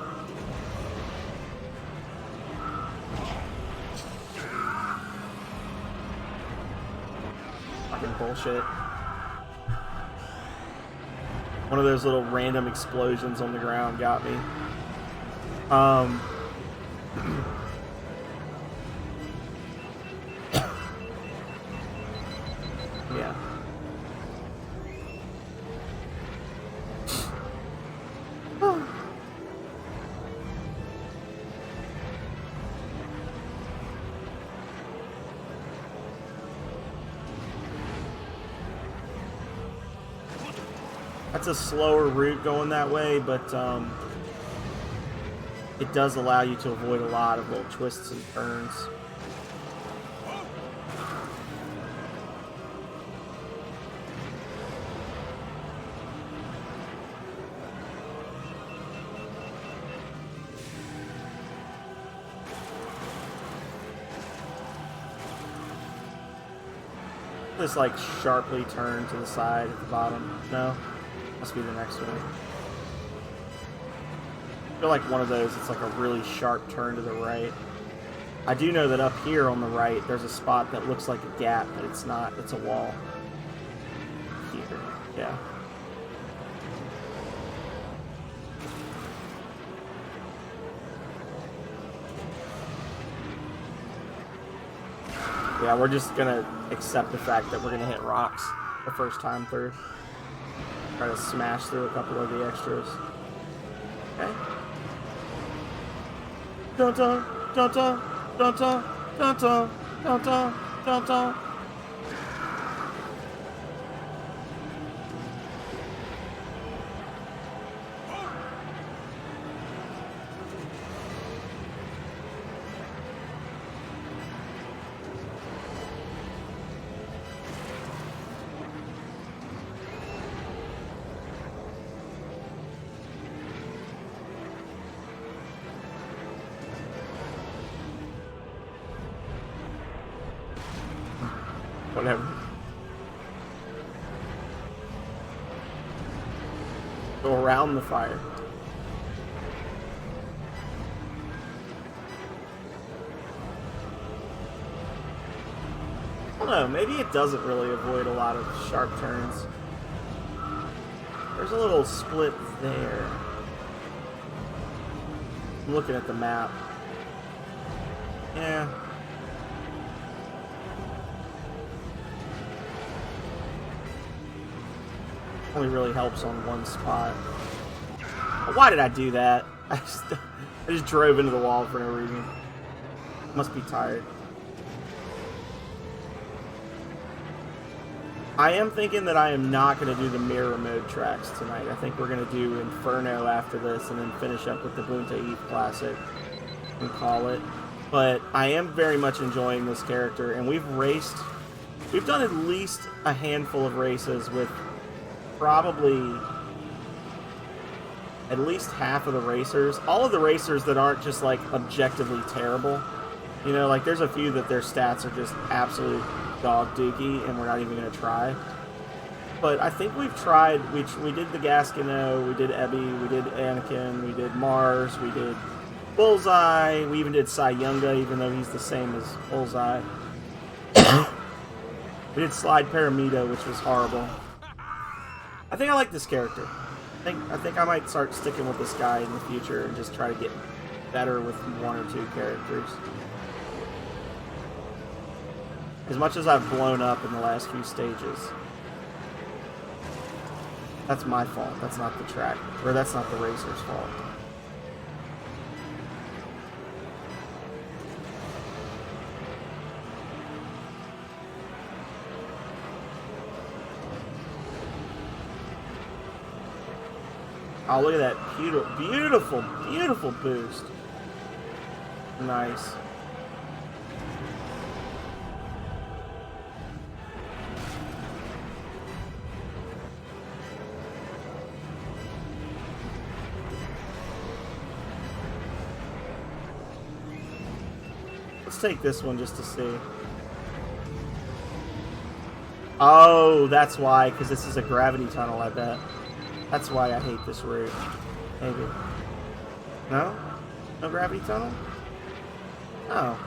Fucking bullshit. One of those little random explosions on the ground got me. Yeah. That's a slower route going that way, but it does allow you to avoid a lot of little twists and turns. This like sharply turn to the side at the bottom. No? Must be the next one. I feel like one of those, it's like a really sharp turn to the right. I do know that up here on the right, there's a spot that looks like a gap, but it's not. It's a wall. Here. Yeah. Yeah, we're just gonna accept the fact that we're gonna hit rocks the first time through. Try to smash through a couple of the extras. Okay. Dun dun dun dun dun dun dun dun dun dun dun dun. Whatever. Go around the fire. I don't know, maybe it doesn't really avoid a lot of sharp turns. There's a little split there. I'm looking at the map. Yeah. Only really helps on one spot. Why did I do that? I just drove into the wall for no reason. Must be tired. I am thinking that I am not going to do the mirror mode tracks tonight. I think we're going to do Inferno after this and then finish up with the Bunta Eve Classic and call it. But I am very much enjoying this character, and we've done at least a handful of races with probably at least half of the racers. All of the racers that aren't just like objectively terrible. You know, like there's a few that their stats are just absolute dog dookie and we're not even going to try. But I think we've tried, we did the Gascino, we did Ebby, we did Anakin, we did Mars, we did Bullseye, we even did Cy Younga, even though he's the same as Bullseye. We did Slide Paramita, which was horrible. I think I like this character. I think I might start sticking with this guy in the future and just try to get better with one or two characters. As much as I've blown up in the last few stages. That's my fault. That's not the track. Or that's not the racer's fault. Oh, look at that beautiful, beautiful boost. Nice. Let's take this one just to see. Oh, that's why, because this is a gravity tunnel, I bet. That's why I hate this route. Maybe. No? No gravity tunnel? Oh.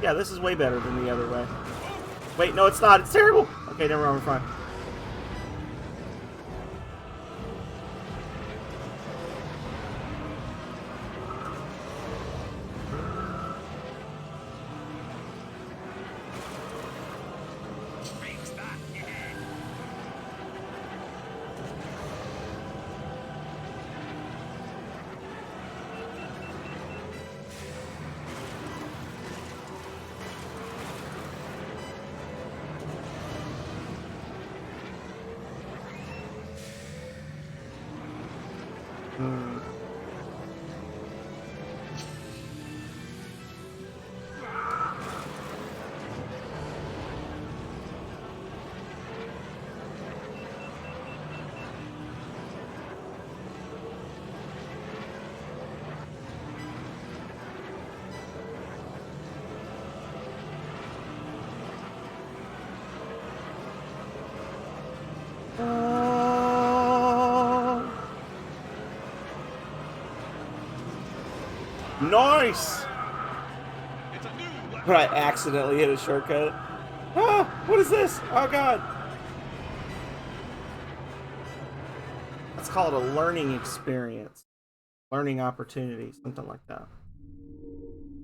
Yeah, this is way better than the other way. Wait, no, it's not. It's terrible. Okay, never mind. We're fine. Nice! But I accidentally hit a shortcut. Ah! What is this? Oh god! Let's call it a learning experience. Learning opportunity, something like that.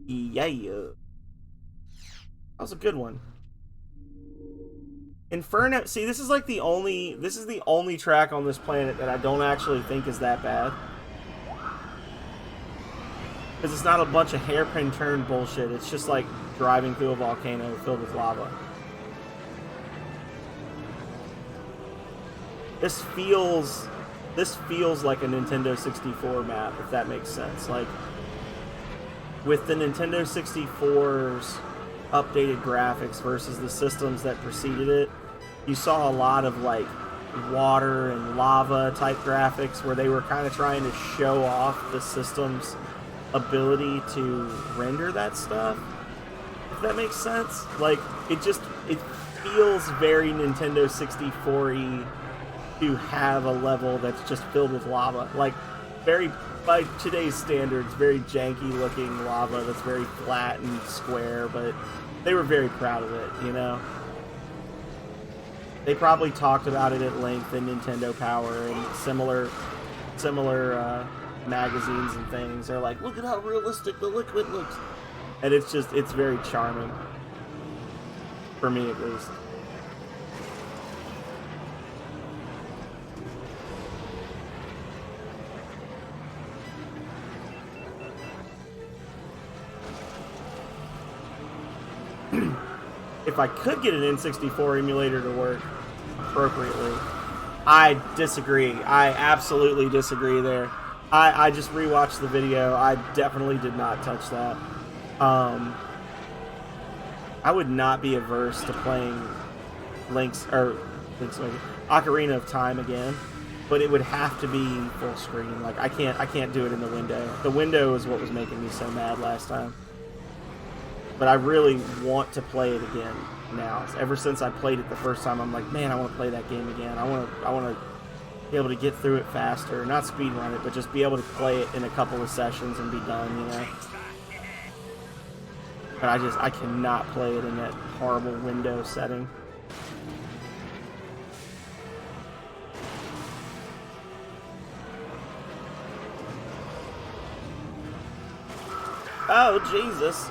Yeah. That was a good one. Inferno. See, this is like the only track on this planet that I don't actually think is that bad. Because it's not a bunch of hairpin turn bullshit. It's just like driving through a volcano filled with lava. This feels like a Nintendo 64 map, if that makes sense. Like, with the Nintendo 64's updated graphics versus the systems that preceded it, you saw a lot of like water and lava type graphics where they were kind of trying to show off the system's ability to render that stuff, if that makes sense. Like, it feels very Nintendo 64-y to have a level that's just filled with lava. Like, very, by today's standards, very janky looking lava that's very flat and square, but they were very proud of it, you know? They probably talked about it at length in Nintendo Power and similar magazines and things. They're like, look at how realistic the liquid looks. And it's very charming. For me, at least. If I could get an N64 emulator to work appropriately, I disagree. I absolutely disagree there. I just rewatched the video. I definitely did not touch that. I would not be averse to playing Ocarina of Time again, but it would have to be full screen. Like, I can't do it in the window. The window is what was making me so mad last time. But I really want to play it again now. Ever since I played it the first time, I'm like, man, I want to play that game again. I want to be able to get through it faster. Not speedrun it, but just be able to play it in a couple of sessions and be done, you know? But I cannot play it in that horrible window setting. Oh, Jesus.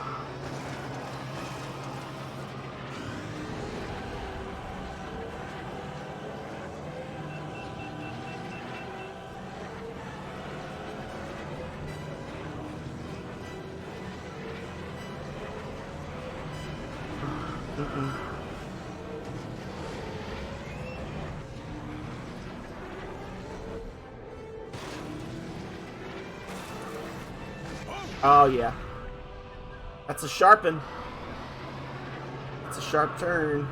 Oh, yeah. That's a sharpen. It's a sharp turn.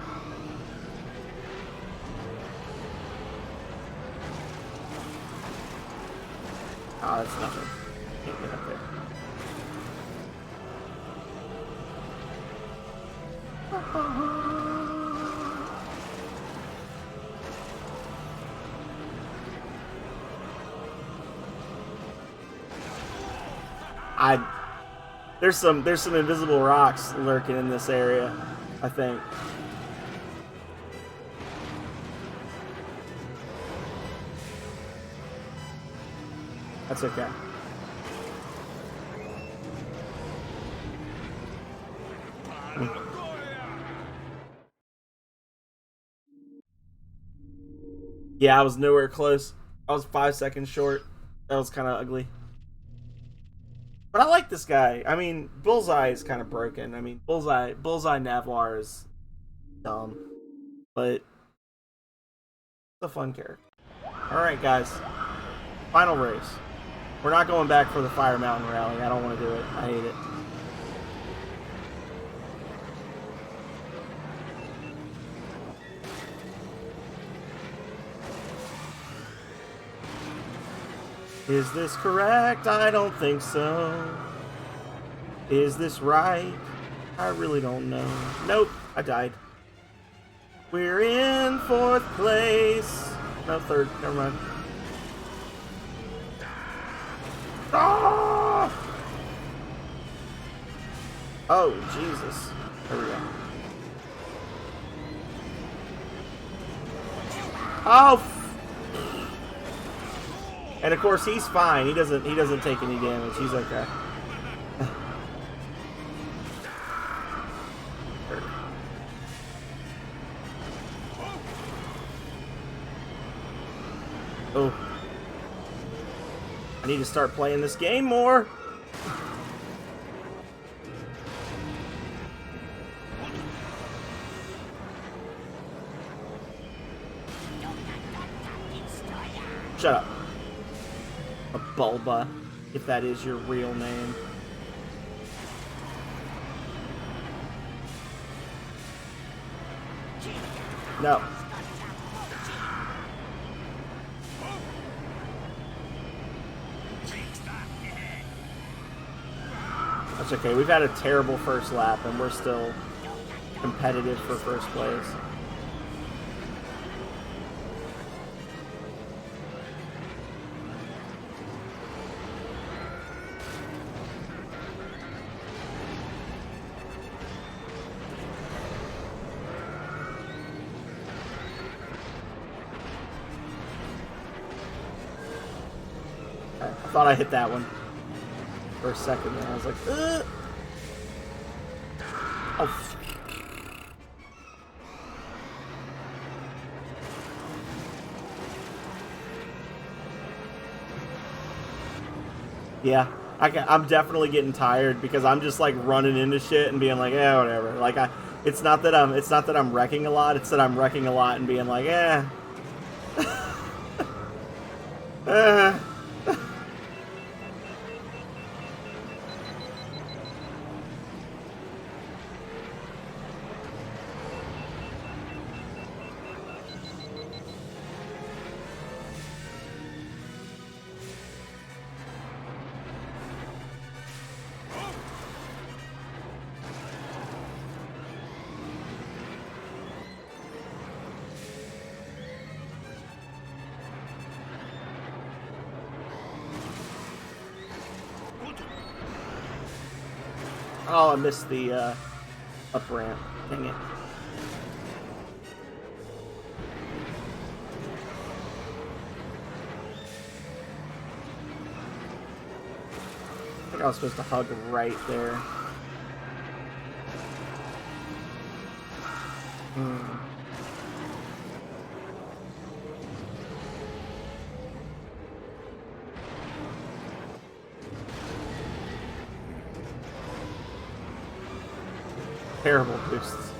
Oh, that's nothing. Can't get up there. There's some invisible rocks lurking in this area, I think. That's okay. Yeah, I was nowhere close. I was 5 seconds short. That was kind of ugly. But I like this guy. I mean, Bullseye is kind of broken. I mean, Bullseye Navar is dumb. But it's a fun character. Alright, guys. Final race. We're not going back for the Fire Mountain Rally. I don't want to do it. I hate it. Is this correct? I don't think so. Is this right? I really don't know. Nope, I died. We're in 4th place. No, 3rd. Never mind. Oh! Oh, Jesus. There we go. Oh! And of course he's fine. He doesn't take any damage. He's okay. I need to start playing this game more. Shut up. A Bulba, if that is your real name. No. That's okay. We've had a terrible first lap, and we're still competitive for first place. I thought I hit that one for a second there. I was like, ugh. Oh. Yeah, I'm definitely getting tired because I'm just like running into shit and being like, yeah, whatever. Like it's not that I'm wrecking a lot. It's that I'm wrecking a lot and being like, yeah. Oh, I missed the up ramp. Dang it. I think I was supposed to hug right there. Terrible boosts.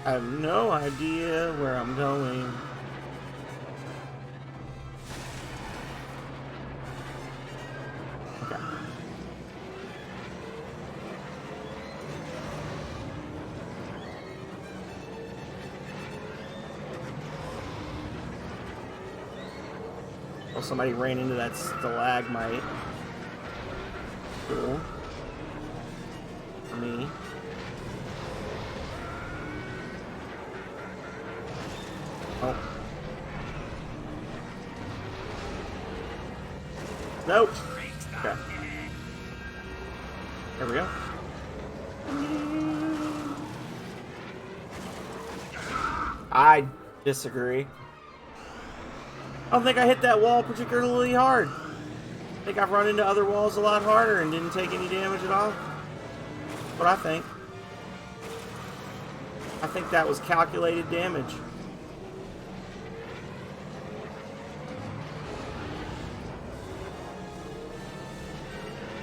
I have no idea where I'm going. Okay. Well, somebody ran into that stalagmite. Cool. For me. Oh. Nope. Okay. There we go. I disagree. I don't think I hit that wall particularly hard. I think I've run into other walls a lot harder and didn't take any damage at all. That's what I think. I think that was calculated damage.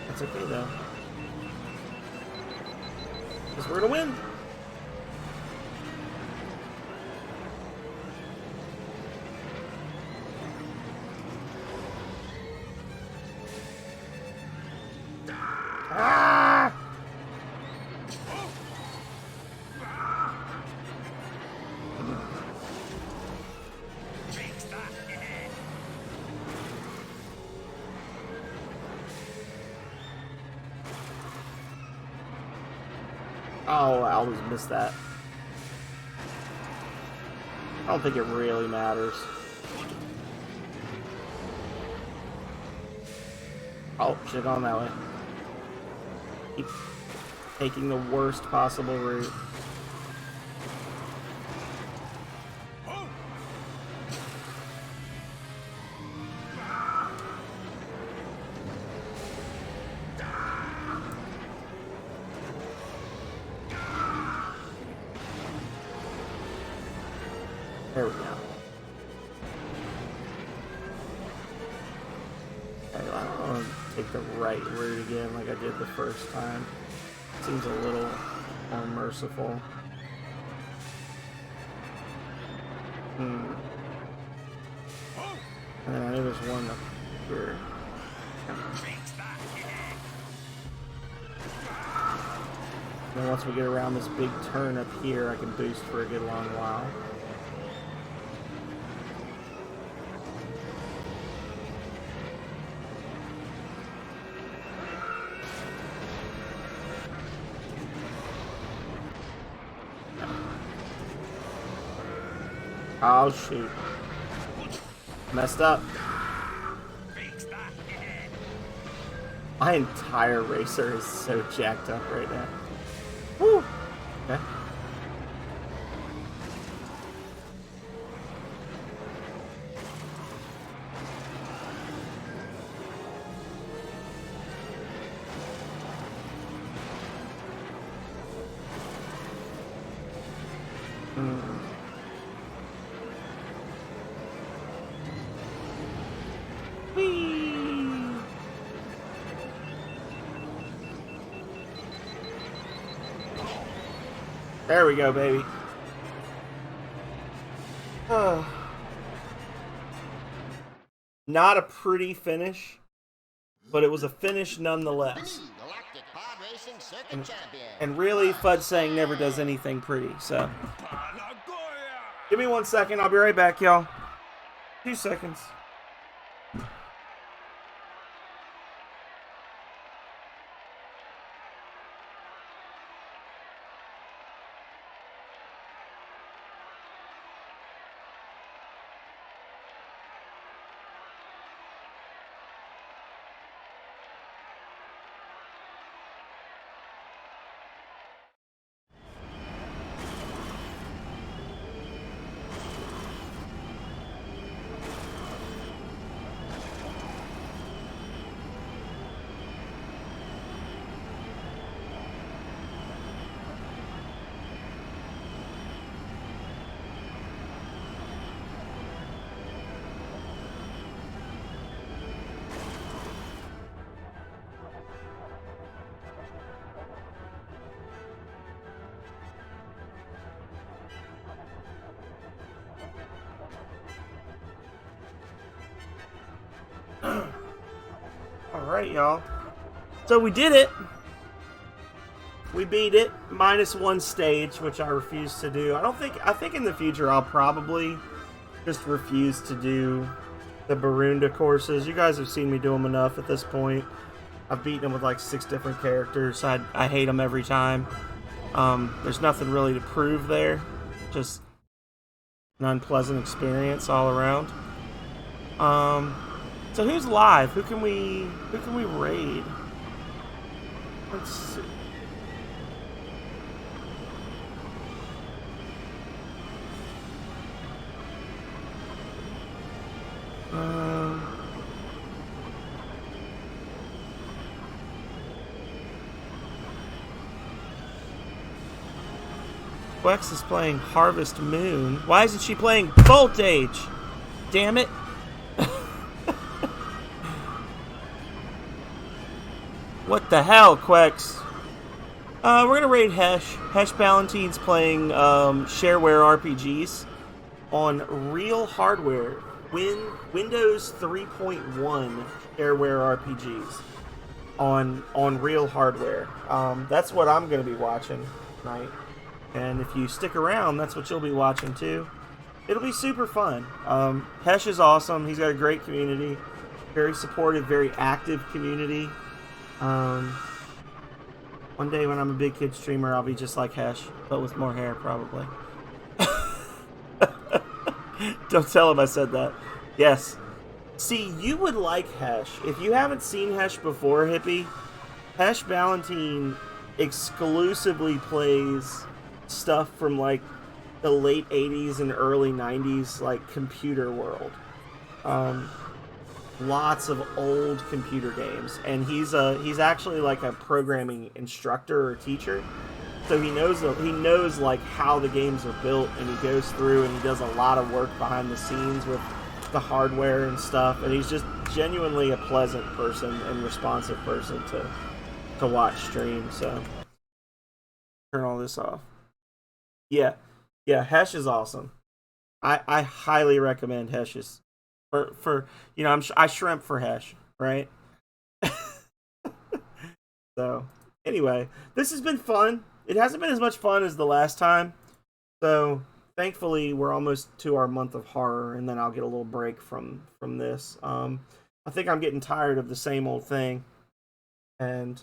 That's okay though. Because we're gonna win. Ah! Oh, I always miss that. I don't think it really matters. Oh, shit, on that way. Keep taking the worst possible route. There we go. Okay, I don't want to take the right route again like I did the first time. Seems a little unmerciful. And then I know there's one up here. And then once we get around this big turn up here, I can boost for a good long while. Oh shoot. Messed up. My entire racer is so jacked up right now. Woo! Okay. There we go, baby. Not a pretty finish, but it was a finish nonetheless. Galactic Pod Racing Circuit Champion. And really, FUD saying never does anything pretty, so. Give me 1 second, I'll be right back, y'all. 2 seconds. Alright, y'all. So we did it. We beat it. -1 stage, which I refuse to do. I think in the future I'll probably just refuse to do the Barunda courses. You guys have seen me do them enough at this point. I've beaten them with like 6 different characters. I hate them every time. There's nothing really to prove there. Just an unpleasant experience all around. So who's live? Who can we raid? Let's see. Wex is playing Harvest Moon. Why isn't she playing Voltage? Damn it. What the hell, Quex? We're gonna raid Hesh. Hesh Ballantine's playing shareware RPGs on real hardware. Windows 3.1 shareware RPGs on real hardware. That's what I'm gonna be watching tonight. And if you stick around, that's what you'll be watching too. It'll be super fun. Hesh is awesome. He's got a great community. Very supportive, very active community. One day when I'm a big kid streamer, I'll be just like Hesh, but with more hair, probably. Don't tell him I said that. Yes. See, you would like Hesh. If you haven't seen Hesh before, Hippie, Hesh Ballantine exclusively plays stuff from, like, the late 80s and early 90s, like, computer world. Lots of old computer games, and he's actually like a programming instructor or teacher. so he knows like how the games are built, and he goes through and he does a lot of work behind the scenes with the hardware and stuff, and he's just genuinely a pleasant person and responsive person to watch stream. So turn all this off. Yeah, Hesh is awesome. I highly recommend Hesh's for I shrimp for Hesh, right? So anyway, this has been fun. It hasn't been as much fun as the last time, so thankfully we're almost to our month of horror, and then I'll get a little break from this. I think I'm getting tired of the same old thing, and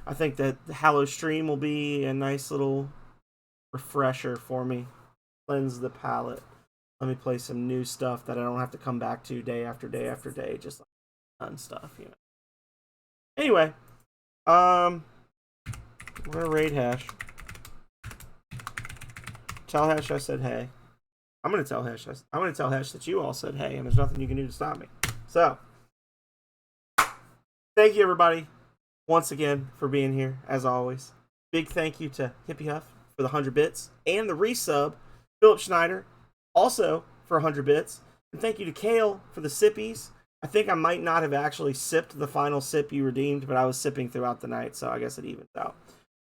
I think that the Hallow stream will be a nice little refresher for me, cleanse the palate. Let me play some new stuff that I don't have to come back to day after day after day, just like fun stuff, Anyway, we're gonna raid Hash. Tell Hash I said hey. I'm gonna tell Hash that you all said hey, and there's nothing you can do to stop me. So, thank you everybody once again for being here, as always. Big thank you to Hippie Huff for the 100 bits, and the resub, Philip Schneider, also for 100 bits. And thank you to Kale for the sippies. I think I might not have actually sipped the final sip you redeemed, but I was sipping throughout the night, so I guess it evens out.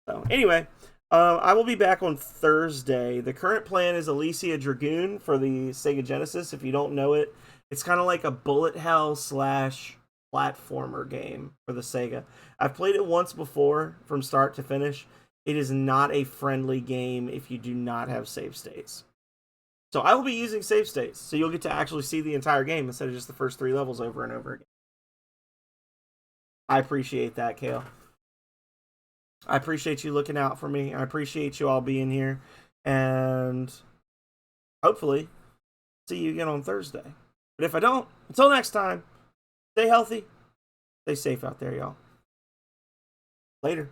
So anyway, I will be back on Thursday. The current plan is Elysia Dragoon for the Sega Genesis. If you don't know it, it's kind of like a bullet hell / platformer game for the Sega. I've played it once before from start to finish. It is not a friendly game if you do not have save states. So I will be using save states, so you'll get to actually see the entire game instead of just the first 3 levels over and over again. I appreciate that, Kale. I appreciate you looking out for me. I appreciate you all being here. And hopefully see you again on Thursday. But if I don't, until next time, stay healthy. Stay safe out there, y'all. Later.